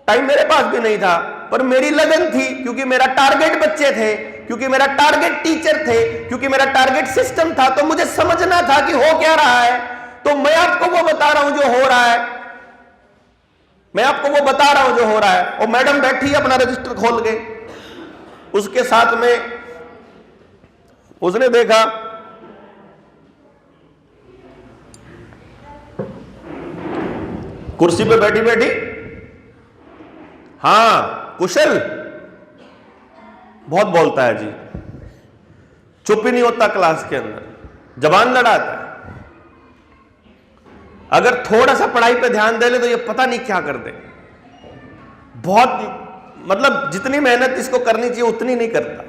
टाइम मेरे पास भी नहीं था, पर मेरी लगन थी, क्योंकि मेरा टारगेट बच्चे थे, क्योंकि मेरा टारगेट टीचर थे, क्योंकि मेरा टारगेट सिस्टम था। तो मुझे समझना था कि हो क्या रहा है, तो मैं आपको वो बता रहा हूं जो हो रहा है। मैं आपको वो बता रहा हूं जो हो रहा है। और मैडम बैठी है अपना रजिस्टर खोल के, उसके साथ में उसने देखा कुर्सी पे बैठी बैठी, हाँ कुशल बहुत बोलता है जी, चुप ही नहीं होता क्लास के अंदर, जबान लड़ाता है। अगर थोड़ा सा पढ़ाई पे ध्यान दे ले तो ये पता नहीं क्या कर दे। बहुत मतलब जितनी मेहनत इसको करनी चाहिए उतनी नहीं करता।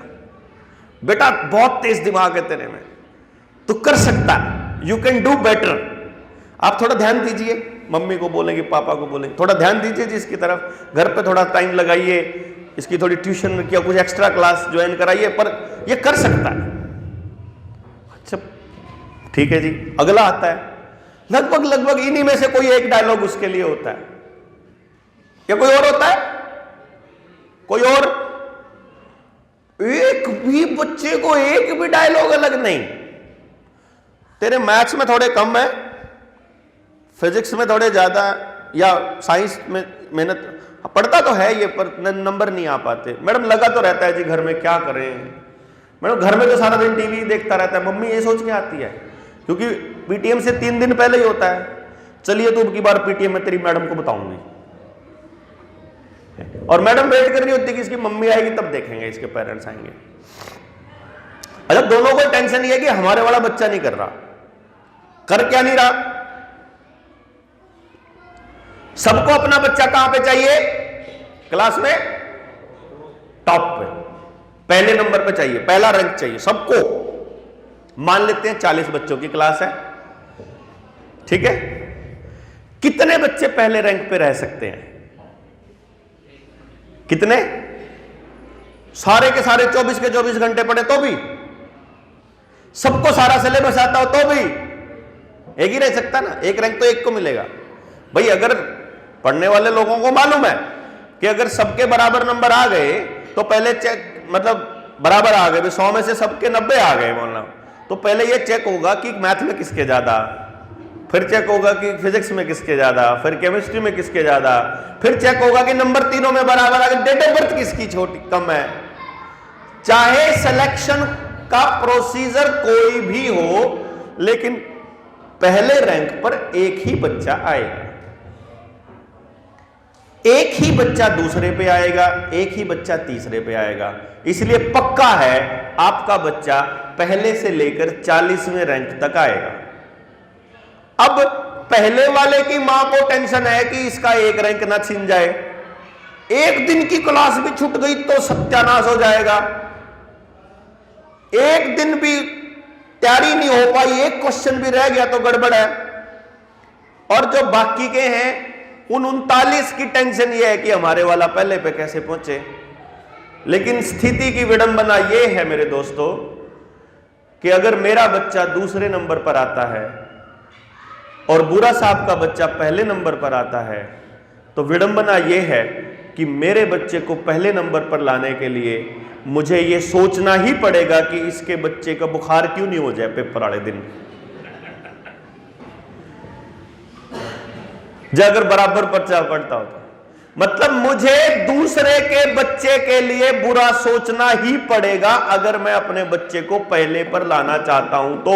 बेटा बहुत तेज दिमाग है तेरे में, तू कर सकता है, यू कैन डू बेटर। आप थोड़ा ध्यान दीजिए, मम्मी को बोलेंगे, पापा को बोलेंगे, थोड़ा ध्यान दीजिए जी इसकी तरफ, घर पे थोड़ा टाइम लगाइए, इसकी थोड़ी ट्यूशन में क्या कुछ एक्स्ट्रा क्लास ज्वाइन कराइए, पर ये कर सकता है। अच्छा ठीक है जी। अगला आता है, लगभग इन्हीं में से कोई एक डायलॉग उसके लिए होता है, या कोई और होता है, कोई और? एक भी बच्चे को एक भी डायलॉग अलग नहीं। तेरे मैथ्स में थोड़े कम है, फिजिक्स में थोड़े ज्यादा, या साइंस में मेहनत पढ़ता तो है ये, पर नंबर नहीं आ पाते। मैडम लगा तो रहता है जी घर में, क्या करें मैडम, घर में तो सारा दिन टीवी देखता रहता है। मम्मी ये सोच के आती है, क्योंकि पीटीएम से 3 दिन पहले ही होता है, चलिए तो अब की बार पीटीएम में तेरी मैडम को बताऊंगी, और मैडम वेट कर रही होती कि इसकी मम्मी आएगी तब देखेंगे, इसके पेरेंट्स आएंगे। अच्छा दोनों को टेंशन ये है कि हमारे वाला बच्चा नहीं कर रहा। कर क्या नहीं रहा? सबको अपना बच्चा कहां पे चाहिए? क्लास में टॉप पे, पहले नंबर पे चाहिए, पहला रैंक चाहिए सबको। मान लेते हैं 40 बच्चों की क्लास है, ठीक है, कितने बच्चे पहले रैंक पे रह सकते हैं? कितने? सारे के सारे 24 के 24 घंटे पढ़े तो भी, सबको सारा सिलेबस आता हो तो भी एक ही रह सकता ना, एक रैंक तो एक को मिलेगा। भाई अगर पढ़ने वाले लोगों को मालूम है कि अगर सबके बराबर नंबर आ गए तो पहले चेक, मतलब बराबर आ गए, 100 में से सबके 90 आ गए बोलना, तो पहले यह चेक होगा कि मैथ में किसके ज्यादा, फिर चेक होगा कि फिजिक्स में किसके ज्यादा, फिर केमिस्ट्री में किसके ज्यादा, फिर चेक होगा कि नंबर तीनों में बराबर आ गए, डेट ऑफ बर्थ किसकी छोटी कम है। चाहे सिलेक्शन का प्रोसीजर कोई भी हो, लेकिन पहले रैंक पर एक ही बच्चा आएगा, एक ही बच्चा दूसरे पे आएगा, एक ही बच्चा तीसरे पे आएगा। इसलिए पक्का है आपका बच्चा पहले से लेकर 40वें रैंक तक आएगा। अब पहले वाले की मां को टेंशन है कि इसका एक रैंक ना छिन जाए, एक दिन की क्लास भी छूट गई तो सत्यानाश हो जाएगा, एक दिन भी तैयारी नहीं हो पाई, एक क्वेश्चन भी रह गया तो गड़बड़ है। और जो बाकी के हैं उन 39 की टेंशन यह है कि हमारे वाला पहले पे कैसे पहुंचे। लेकिन स्थिति की विडंबना यह है मेरे दोस्तों कि अगर मेरा बच्चा दूसरे नंबर पर आता है और बुरा साहब का बच्चा पहले नंबर पर आता है, तो विडंबना यह है कि मेरे बच्चे को पहले नंबर पर लाने के लिए मुझे यह सोचना ही पड़ेगा कि इसके बच्चे का बुखार क्यों नहीं हो जाए पेपर वाले दिन, जो अगर बराबर पर्चा पड़ता होता। मतलब मुझे दूसरे के बच्चे के लिए बुरा सोचना ही पड़ेगा अगर मैं अपने बच्चे को पहले पर लाना चाहता हूं। तो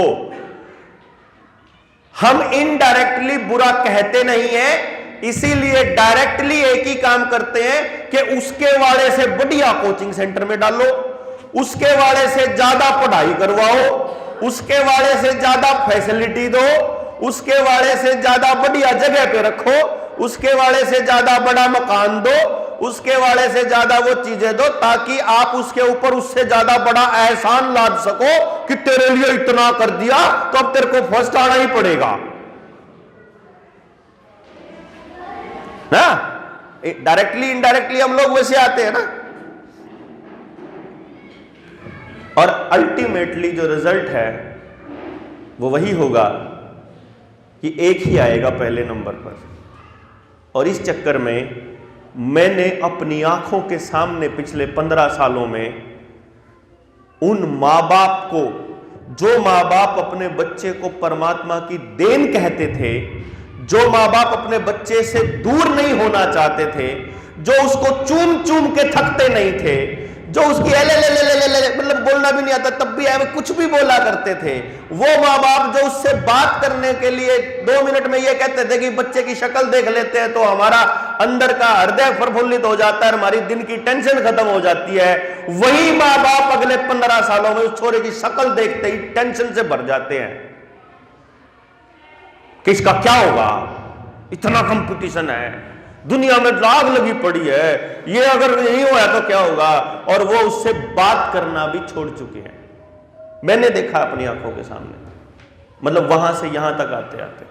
हम इनडायरेक्टली बुरा कहते नहीं है, इसीलिए डायरेक्टली एक ही काम करते हैं कि उसके वाले से बढ़िया कोचिंग सेंटर में डालो, उसके वाले से ज्यादा पढ़ाई करवाओ, उसके वाले से ज्यादा फैसिलिटी दो, उसके वाले से ज्यादा बढ़िया जगह पे रखो, उसके वाले से ज्यादा बड़ा मकान दो, उसके वाले से ज्यादा वो चीजें दो, ताकि आप उसके ऊपर उससे ज्यादा बड़ा एहसान लाद सको कि तेरे लिए इतना कर दिया तो अब तेरे को फर्स्ट आना ही पड़ेगा ना। डायरेक्टली इनडायरेक्टली हम लोग वैसे आते हैं ना। और अल्टीमेटली जो रिजल्ट है वो वही होगा कि एक ही आएगा पहले नंबर पर। और इस चक्कर में मैंने अपनी आंखों के सामने पिछले 15 सालों में उन मां बाप को, जो मां बाप अपने बच्चे को परमात्मा की देन कहते थे, जो माँ बाप अपने बच्चे से दूर नहीं होना चाहते थे, जो उसको चूम चूम के थकते नहीं थे, जो उसकी मतलब बोलना भी नहीं आता तब भी कुछ भी बोला करते थे, वो माँ बाप जो उससे बात करने के लिए 2 मिनट में ये कहते थे कि बच्चे की शक्ल देख लेते हैं तो हमारा अंदर का हृदय प्रफुल्लित हो जाता है, हमारी दिन की टेंशन खत्म हो जाती है, वही माँ बाप अगले 15 सालों में उस छोरे की शक्ल देखते ही टेंशन से भर जाते हैं कि इसका क्या होगा, इतना कंपटीशन है, दुनिया में आग लगी पड़ी है, ये अगर नहीं हुआ तो क्या होगा, और वो उससे बात करना भी छोड़ चुके हैं। मैंने देखा अपनी आंखों के सामने, मतलब वहां से यहां तक आते आते।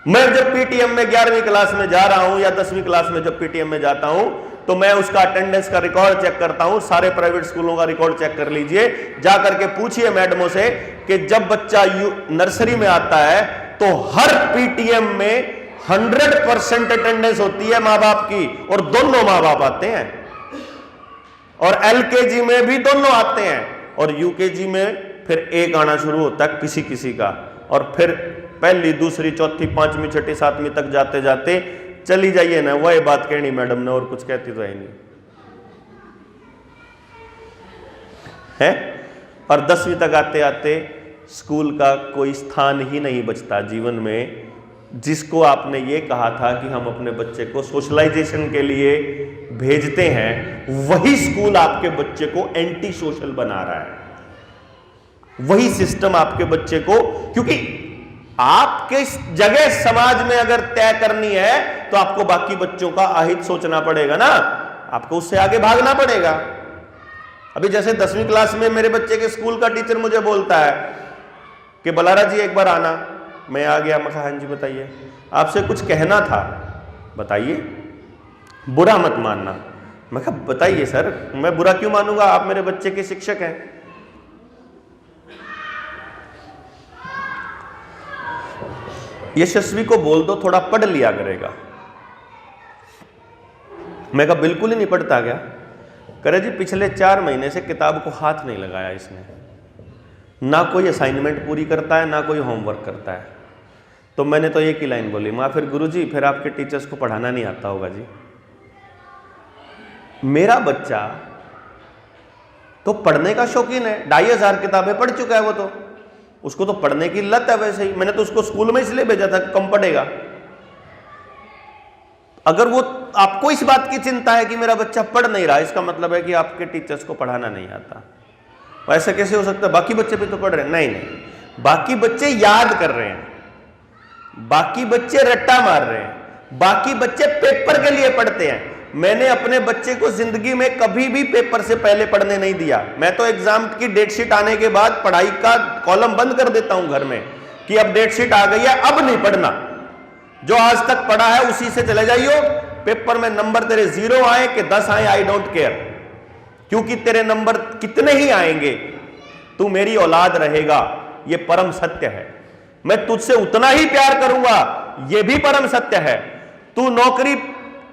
मैं जब पीटीएम में 11वीं क्लास में जा रहा हूं या 10वीं क्लास में जब पीटीएम में जाता हूं तो मैं उसका अटेंडेंस का रिकॉर्ड चेक करता हूं। सारे प्राइवेट स्कूलों का रिकॉर्ड चेक कर लीजिए, जा करके पूछिए मैडमों से कि जब बच्चा नर्सरी में आता है तो हर पीटीएम में 100% अटेंडेंस होती है मां बाप की, और दोनों मां बाप आते हैं, और एलकेजी में भी दोनों आते हैं, और यूकेजी में फिर एक आना शुरू होता है किसी किसी का, और फिर पहली दूसरी चौथी पांचवी छठी सातवीं तक जाते जाते चली जाइए ना, वही बात कहनी मैडम ने, और कुछ कहती तो है नहीं है। और 10वीं तक आते आते स्कूल का कोई स्थान ही नहीं बचता जीवन में, जिसको आपने ये कहा था कि हम अपने बच्चे को सोशलाइजेशन के लिए भेजते हैं, वही स्कूल आपके बच्चे को एंटी सोशल बना रहा है। वही सिस्टम आपके बच्चे को, क्योंकि आपके जगह समाज में अगर तय करनी है तो आपको बाकी बच्चों का अहित सोचना पड़ेगा ना, आपको उससे आगे भागना पड़ेगा। अभी जैसे 10वीं क्लास में मेरे बच्चे के स्कूल का टीचर मुझे बोलता है कि बलारा जी एक बार आना, मैं आ गया। मैं कहा हाँ जी बताइए, आपसे कुछ कहना था, बताइए, बुरा मत मानना। मैं कहा बताइए सर, मैं बुरा क्यों मानूंगा, आप मेरे बच्चे के शिक्षक हैं। यशस्वी को बोल दो थोड़ा पढ़ लिया करेगा। मैं कहा बिल्कुल ही नहीं पढ़ता क्या? करे जी पिछले 4 महीने से किताब को हाथ नहीं लगाया इसने, ना कोई असाइनमेंट पूरी करता है ना कोई होमवर्क करता है। तो मैंने तो एक ही लाइन बोली, माँ फिर गुरुजी फिर आपके टीचर्स को पढ़ाना नहीं आता होगा जी। मेरा बच्चा तो पढ़ने का शौकीन है, 2500 किताबें पढ़ चुका है वो, तो उसको तो पढ़ने की लत है। वैसे ही मैंने तो उसको स्कूल में इसलिए भेजा था कम पढ़ेगा। अगर वो आपको इस बात की चिंता है कि मेरा बच्चा पढ़ नहीं रहा, इसका मतलब है कि आपके टीचर्स को पढ़ाना नहीं आता। ऐसा कैसे हो सकता है? बाकी बच्चे भी तो पढ़ रहे हैं। नहीं नहीं, बाकी बच्चे याद कर रहे हैं, बाकी बच्चे रट्टा मार रहे हैं, बाकी बच्चे पेपर के लिए पढ़ते हैं। मैंने अपने बच्चे को जिंदगी में कभी भी पेपर से पहले पढ़ने नहीं दिया। मैं तो एग्जाम की डेट शीट आने के बाद पढ़ाई का कॉलम बंद कर देता हूं घर में कि अब डेट शीट आ गई है, अब नहीं पढ़ना, जो आज तक पढ़ा है उसी से चले जाइयो। पेपर में नंबर तेरे 0 आए कि 10 आए, आई डोंट केयर, क्योंकि तेरे नंबर कितने ही आएंगे तू मेरी औलाद रहेगा, ये परम सत्य है। मैं तुझसे उतना ही प्यार करूंगा, ये भी परम सत्य है। तू नौकरी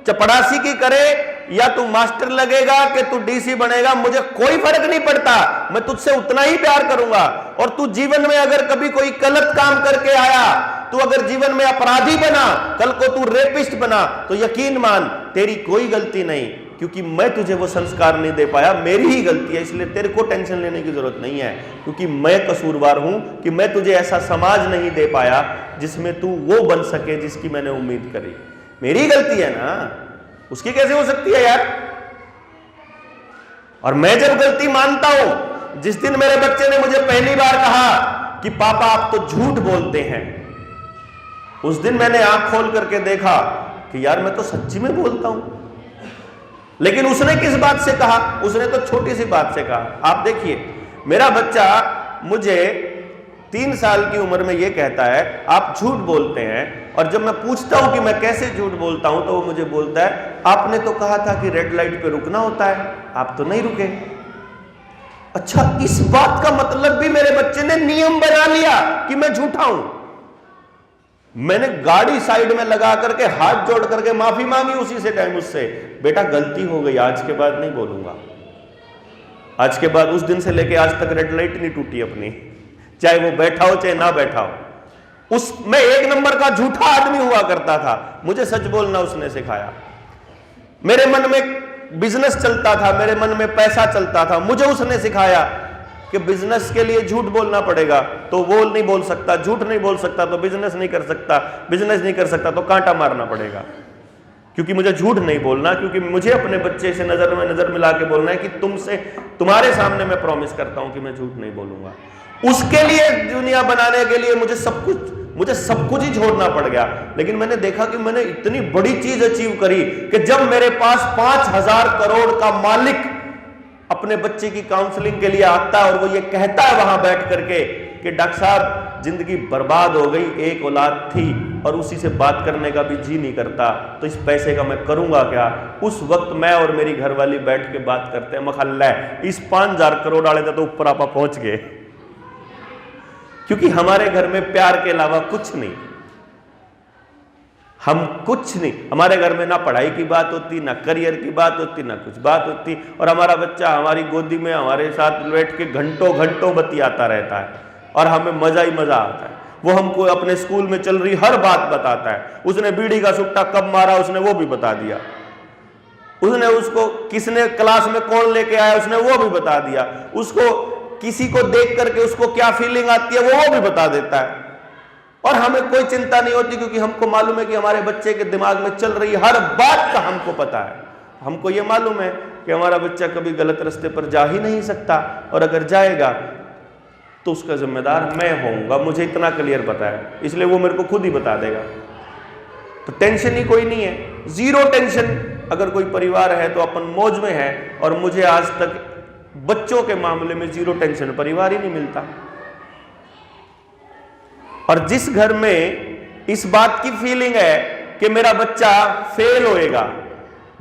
चपरासी की करे या तू मास्टर लगेगा कि तू डीसी बनेगा, मुझे कोई फर्क नहीं पड़ता, मैं तुझसे उतना ही प्यार करूंगा। और तू जीवन में अगर कभी कोई गलत काम करके आया, तू अगर जीवन में अपराधी बना, कल को तू रेपिस्ट बना, तो यकीन मान तेरी कोई गलती नहीं, क्योंकि मैं तुझे वो संस्कार नहीं दे पाया, मेरी ही गलती है। इसलिए तेरे को टेंशन लेने की जरूरत नहीं है, क्योंकि मैं कसूरवार हूं कि मैं तुझे ऐसा समाज नहीं दे पाया जिसमें तू वो बन सके जिसकी मैंने उम्मीद करी। मेरी गलती है ना, उसकी कैसे हो सकती है यार? और मैं जब गलती मानता हूं, जिस दिन मेरे बच्चे ने मुझे पहली बार कहा कि पापा आप तो झूठ बोलते हैं, उस दिन मैंने आंख खोल करके देखा कि यार मैं तो सच्ची में बोलता हूं। लेकिन उसने किस बात से कहा? उसने तो छोटी सी बात से कहा। आप देखिए, मेरा बच्चा मुझे 3 साल की उम्र में यह कहता है आप झूठ बोलते हैं, और जब मैं पूछता हूं कि मैं कैसे झूठ बोलता हूं तो वो मुझे बोलता है आपने तो कहा था कि रेड लाइट पे रुकना होता है, आप तो नहीं रुके। अच्छा, इस बात का मतलब भी मेरे बच्चे ने नियम बना लिया कि मैं झूठा हूं। मैंने गाड़ी साइड में लगा करके हाथ जोड़ करके माफी मांगी उसी से टाइम उससे, बेटा गलती हो गई, आज के बाद नहीं बोलूंगा। आज के बाद, उस दिन से लेके आज तक रेड लाइट नहीं टूटी अपनी, चाहे वो बैठा हो चाहे ना बैठा हो। मैं 1 नंबर का झूठा आदमी हुआ करता था, मुझे सच बोलना उसने सिखाया। मेरे मन में बिजनेस चलता था, मेरे मन में पैसा चलता था, मुझे उसने सिखाया कि बिजनेस के लिए झूठ बोलना पड़ेगा, तो वो नहीं बोल सकता, झूठ नहीं बोल सकता तो बिजनेस नहीं कर सकता, बिजनेस नहीं कर सकता तो कांटा मारना पड़ेगा। क्योंकि मुझे झूठ नहीं बोलना, क्योंकि मुझे अपने बच्चे से नजर में नजर मिला के बोलना है कि तुम्हारे सामने मैं प्रॉमिस करता हूं कि मैं झूठ नहीं बोलूंगा। उसके लिए दुनिया बनाने के लिए मुझे सब कुछ ही छोड़ना पड़ गया। लेकिन मैंने देखा कि मैंने इतनी बड़ी चीज अचीव करी कि जब मेरे पास 5,000 करोड़ का मालिक अपने बच्चे की काउंसलिंग के लिए आता है और वो ये कहता है वहां बैठ करके कि डॉक्टर साहब जिंदगी बर्बाद हो गई, एक औलाद थी और उसी से बात करने का भी जी नहीं करता, तो इस पैसे का मैं करूंगा क्या। उस वक्त मैं और मेरी घरवाली बैठ के बात करते हैं, मखल्ला इस 5,000 करोड़ वाले तो ऊपर आपा पहुंच गए। क्योंकि हमारे घर में प्यार के अलावा कुछ नहीं, हम कुछ नहीं, हमारे घर में ना पढ़ाई की बात होती, ना करियर की बात होती, ना कुछ बात होती, और हमारा बच्चा हमारी गोदी में हमारे साथ बैठ के घंटों घंटों बतियाता रहता है और हमें मजा ही मजा आता है। वो हमको अपने स्कूल में चल रही हर बात बताता है। उसने बीड़ी का सुट्टा कब मारा उसने वो भी बता दिया, उसने उसको किसने क्लास में कौन लेके आया उसने वो भी बता दिया, उसको किसी को देख करके उसको क्या फीलिंग आती है वो भी बता देता है। और हमें कोई चिंता नहीं होती, क्योंकि हमको मालूम है कि हमारे बच्चे के दिमाग में चल रही हर बात का हमको पता है। हमको ये मालूम है कि हमारा बच्चा कभी गलत रास्ते पर जा ही नहीं सकता, और अगर जाएगा तो उसका जिम्मेदार मैं होऊंगा, मुझे इतना क्लियर पता है, इसलिए वो मेरे को खुद ही बता देगा। तो टेंशन ही कोई नहीं है, जीरो टेंशन। अगर कोई परिवार है तो अपन मौज में है, और मुझे आज तक बच्चों के मामले में जीरो टेंशन परिवार ही नहीं मिलता। और जिस घर में इस बात की फीलिंग है कि मेरा बच्चा फेल होएगा,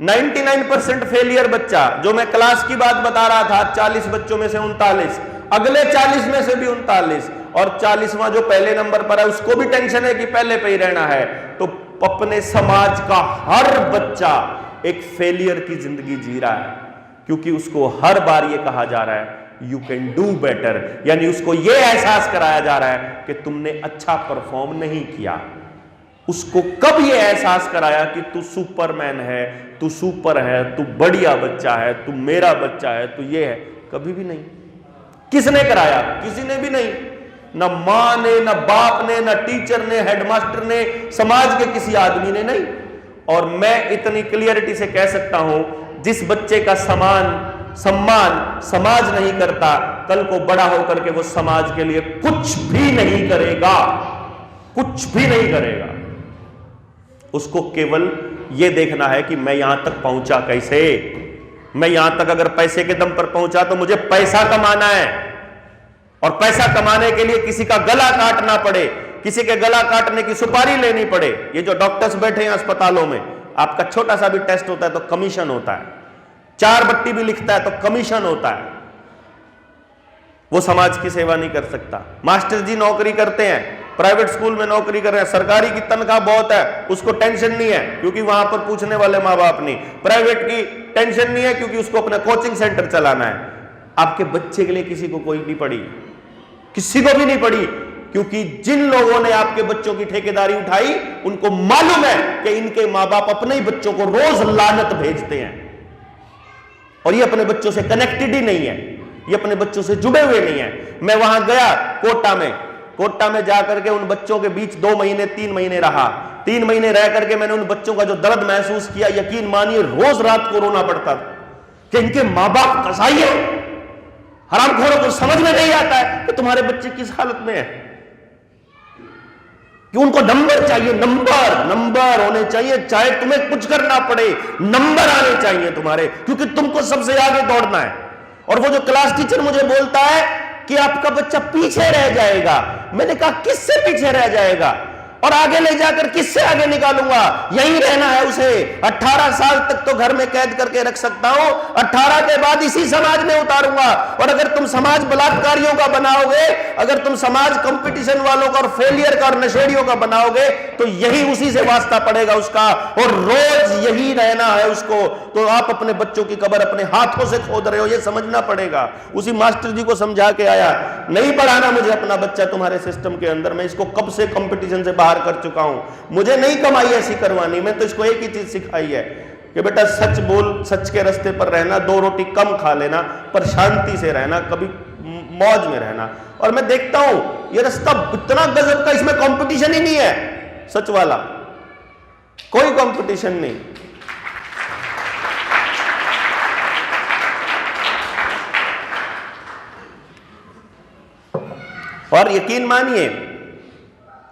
99% फेलियर बच्चा, जो मैं क्लास की बात बता रहा था, 40 बच्चों में से 39, अगले 40 में से भी 39, और 40वां जो पहले नंबर पर है उसको भी टेंशन है कि पहले पे ही रहना है। तो अपने समाज का हर बच्चा एक फेलियर की जिंदगी जी रहा है, क्योंकि उसको हर बार ये कहा जा रहा है यू कैन डू बेटर, यानी उसको ये एहसास कराया जा रहा है कि तुमने अच्छा परफॉर्म नहीं किया। उसको कब ये एहसास कराया कि तू सुपरमैन है, तू सुपर है, तू बढ़िया बच्चा है, तू मेरा बच्चा है, तू ये है? कभी भी नहीं। किसने कराया? किसी ने भी नहीं, ना मां ने, ना बाप ने, ना टीचर ने, हेडमास्टर ने, समाज के किसी आदमी ने नहीं। और मैं इतनी क्लियरिटी से कह सकता हूं, जिस बच्चे का सम्मान समाज नहीं करता, कल को बड़ा होकर के वो समाज के लिए कुछ भी नहीं करेगा, कुछ भी नहीं करेगा। उसको केवल ये देखना है कि मैं यहां तक पहुंचा कैसे। मैं यहां तक अगर पैसे के दम पर पहुंचा तो मुझे पैसा कमाना है, और पैसा कमाने के लिए किसी का गला काटना पड़े, किसी के गला काटने की सुपारी लेनी पड़े। ये जो डॉक्टर्स बैठे हैं अस्पतालों में, आपका छोटा सा भी टेस्ट होता है तो कमीशन होता है, 4 बट्टी भी लिखता है तो कमीशन होता है। वो समाज की सेवा नहीं कर सकता। मास्टर जी नौकरी करते हैं, प्राइवेट स्कूल में नौकरी कर रहे हैं, सरकारी की तनख्वाह बहुत है, उसको टेंशन नहीं है क्योंकि वहां पर पूछने वाले माँ बाप नहीं। प्राइवेट की टेंशन नहीं है क्योंकि उसको अपना कोचिंग सेंटर चलाना है। आपके बच्चे के लिए किसी को कोई नहीं पड़ी, किसी को भी नहीं पड़ी, क्योंकि जिन लोगों ने आपके बच्चों की ठेकेदारी उठाई उनको मालूम है कि इनके माँ बाप अपने ही बच्चों को रोज लानत भेजते हैं, और ये अपने बच्चों से कनेक्टेड ही नहीं है, ये अपने बच्चों से जुड़े हुए नहीं है। मैं वहां गया कोटा में जाकर के उन बच्चों के बीच 2 महीने 3 महीने रहा। 3 महीने रह करके मैंने उन बच्चों का जो दर्द महसूस किया, यकीन मानिए रोज रात को रोना पड़ता था कि इनके माँ बाप कसाई है। हरामखोरों को समझ में नहीं आता है कि तुम्हारे बच्चे किस हालत में है, कि उनको नंबर चाहिए, नंबर होने चाहिए, चाहे तुम्हें कुछ करना पड़े, नंबर आने चाहिए तुम्हारे, क्योंकि तुमको सबसे आगे दौड़ना है। और वो जो क्लास टीचर मुझे बोलता है कि आपका बच्चा पीछे रह जाएगा, मैंने कहा किससे पीछे रह जाएगा? और आगे ले जाकर किससे आगे निकालूंगा? यहीं रहना है उसे। 18 साल तक तो घर में कैद करके रख सकता हूं, 18 के बाद इसी समाज में उतारूंगा। और अगर तुम समाज बलात्कारियों का बनाओगे, अगर तुम समाज कंपटीशन वालों का और फेलियर का और नशेड़ियों का बनाओगे, तो यही उसी से वास्ता पड़ेगा उसका, और रोज यही रहना है उसको। तो आप अपने बच्चों की कब्र अपने हाथों से खोद रहे हो, यह समझना पड़ेगा। उसी मास्टर जी को समझा के आया, नहीं पढ़ाना मुझे अपना बच्चा तुम्हारे सिस्टम के अंदर, मैं इसको कब से कंपटीशन से बाहर कर चुका हूं, मुझे नहीं कमाई ऐसी करवानी। मैं तो इसको एक ही चीज सिखाई है कि बेटा सच बोल, सच के रास्ते पर रहना, 2 रोटी कम खा लेना, पर शांति से रहना, कभी मौज में रहना। और मैं देखता हूं ये रास्ता इतना गजब का, इसमें कंपटीशन ही नहीं है, सच वाला कोई कंपटीशन नहीं। और यकीन मानिए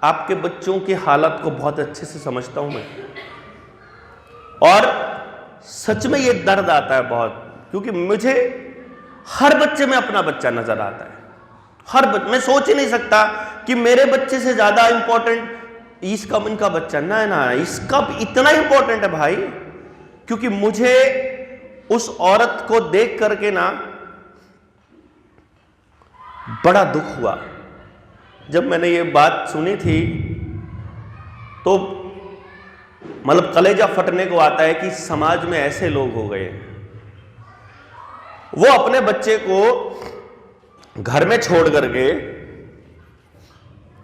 आपके बच्चों की हालत को बहुत अच्छे से समझता हूं मैं, और सच में ये दर्द आता है बहुत, क्योंकि मुझे हर बच्चे में अपना बच्चा नजर आता है। हर बच्चे, मैं सोच ही नहीं सकता कि मेरे बच्चे से ज्यादा इंपॉर्टेंट इसका इनका बच्चा ना ना, इसका इतना इंपॉर्टेंट है भाई। क्योंकि मुझे उस औरत को देख करके ना बड़ा दुख हुआ। जब मैंने ये बात सुनी थी तो मतलब कलेजा फटने को आता है कि समाज में ऐसे लोग हो गए। वो अपने बच्चे को घर में छोड़ करके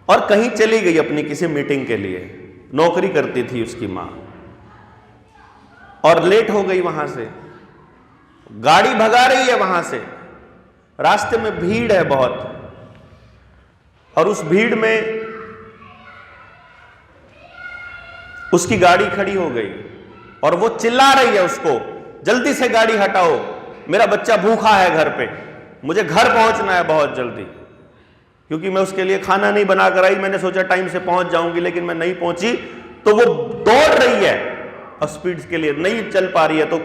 और कहीं चली गई अपनी किसी मीटिंग के लिए, नौकरी करती थी उसकी मां, और लेट हो गई वहां से, गाड़ी भगा रही है वहां से, रास्ते में भीड़ है बहुत, और उस भीड़ में उसकी गाड़ी खड़ी हो गई और वो चिल्ला रही है उसको, जल्दी से गाड़ी हटाओ, मेरा बच्चा भूखा है घर पे, मुझे घर पहुंचना है बहुत जल्दी। क्योंकि मैं उसके लिए खाना नहीं बना कर आई, मैंने सोचा टाइम से पहुंच जाऊंगी, लेकिन मैं नहीं पहुंची, तो वो दौड़ रही है और स्पीड के लिए नहीं चल पा रही है, तो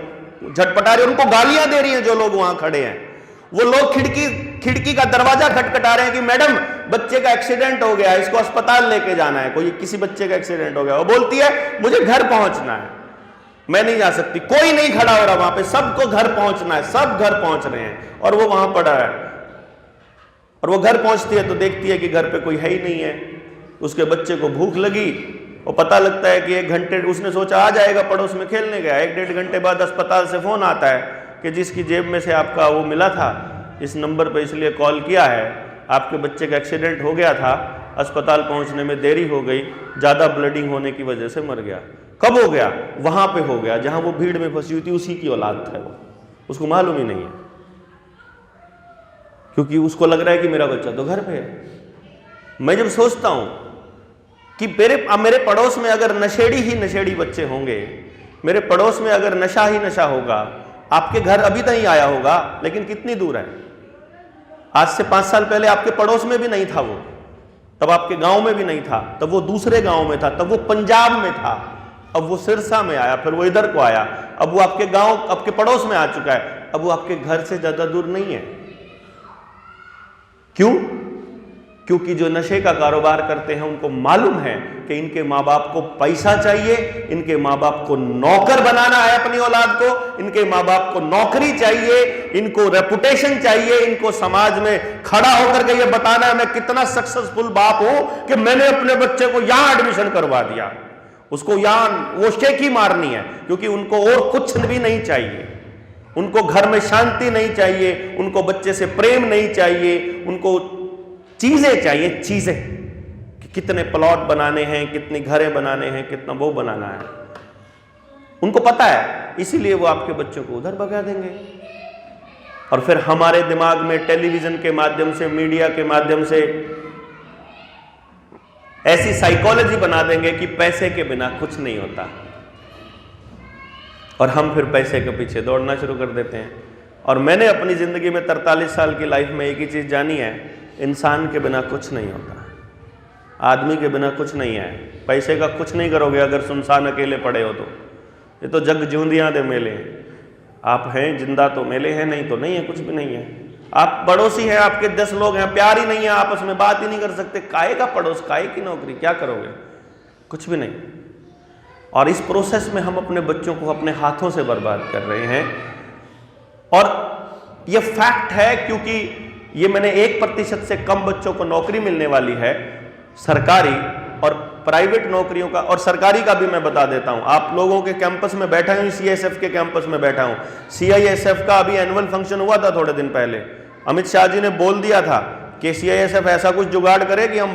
झटपटा रही है, उनको गालियां दे रही है जो लोग वहां खड़े हैं। वो लोग खिड़की का दरवाजा खटखटा रहे हैं कि मैडम बच्चे का एक्सीडेंट हो गया, इसको अस्पताल लेके जाना है, कोई किसी बच्चे का एक्सीडेंट हो गया। वो बोलती है मुझे घर पहुंचना है, मैं नहीं जा सकती। कोई नहीं खड़ा हो रहा वहां पे, सबको घर पहुंचना है, सब घर पहुंच रहे हैं, और वो वहां पड़ा है। और वो घर पहुंचती है तो देखती है कि घर पे कोई है ही नहीं है। उसके बच्चे को भूख लगी, और पता लगता है कि 1 घंटे, उसने सोचा आ जाएगा, पड़ोस में खेलने गया, 1-1.5 घंटे बाद अस्पताल से फोन आता है कि जिसकी जेब में से आपका वो मिला था, इस नंबर पर इसलिए कॉल किया है, आपके बच्चे का एक्सीडेंट हो गया था, अस्पताल पहुंचने में देरी हो गई, ज़्यादा ब्लीडिंग होने की वजह से मर गया। कब हो गया? वहां पे हो गया जहां वो भीड़ में फंसी हुई थी, उसी की औलाद था वो, उसको मालूम ही नहीं है, क्योंकि उसको लग रहा है कि मेरा बच्चा तो घर पे है। मैं जब सोचता हूं कि मेरे पड़ोस में अगर नशेड़ी ही नशेड़ी बच्चे होंगे, मेरे पड़ोस में अगर नशा ही नशा होगा, आपके घर अभी नहीं आया होगा, लेकिन कितनी दूर है। आज से 5 साल पहले आपके पड़ोस में भी नहीं था वो, तब आपके गांव में भी नहीं था, तब वो दूसरे गांव में था, तब वो पंजाब में था, अब वो सिरसा में आया, फिर वो इधर को आया, अब वो आपके गांव, आपके पड़ोस में आ चुका है, अब वो आपके घर से ज्यादा दूर नहीं है। क्यों? क्योंकि जो नशे का कारोबार करते हैं उनको मालूम है कि इनके माँ बाप को पैसा चाहिए, इनके माँ बाप को नौकर बनाना है अपनी औलाद को, इनके माँ बाप को नौकरी चाहिए, इनको रेपुटेशन चाहिए, इनको समाज में खड़ा होकर के ये बताना है मैं कितना सक्सेसफुल बाप हूं कि मैंने अपने बच्चे को यहां एडमिशन करवा दिया। उसको यहां वो शेखी मारनी है, क्योंकि उनको और कुछ भी नहीं चाहिए। उनको घर में शांति नहीं चाहिए, उनको बच्चे से प्रेम नहीं चाहिए, उनको चीजें चाहिए, चीजें कि कितने प्लॉट बनाने हैं, कितनी घरें बनाने हैं, कितना वो बनाना है, उनको पता है। इसीलिए वो आपके बच्चों को उधर भगा देंगे। और फिर हमारे दिमाग में टेलीविजन के माध्यम से, मीडिया के माध्यम से ऐसी साइकोलॉजी बना देंगे कि पैसे के बिना कुछ नहीं होता, और हम फिर पैसे के पीछे दौड़ना शुरू कर देते हैं। और मैंने अपनी जिंदगी में 43 साल की लाइफ में एक ही चीज जानी है, इंसान के बिना कुछ नहीं होता, आदमी के बिना कुछ नहीं है। पैसे का कुछ नहीं करोगे अगर सुनसान अकेले पड़े हो तो। ये तो जग जूंदियां दे मेले हैं, आप हैं जिंदा तो मेले हैं, नहीं तो नहीं है, कुछ भी नहीं है। आप पड़ोसी हैं, आपके 10 लोग हैं, प्यार ही नहीं है, आपस में बात ही नहीं कर सकते, काहे का पड़ोस, काहे की नौकरी, क्या करोगे? कुछ भी नहीं। और इस प्रोसेस में हम अपने बच्चों को अपने हाथों से बर्बाद कर रहे हैं। और यह फैक्ट है, क्योंकि ये मैंने 1% से कम बच्चों को नौकरी मिलने वाली है सरकारी और प्राइवेट नौकरियों का। और सरकारी का भी मैं बता देता हूं, आप लोगों के कैंपस में बैठा हूं, सीआईएसएफ के कैंपस में बैठा हूं। सीआईएसएफ का अभी एनुअल फंक्शन हुआ था थोड़े दिन पहले। अमित शाह जी ने बोल दिया था कि सीआईएसएफ ऐसा कुछ जुगाड़ करे कि हम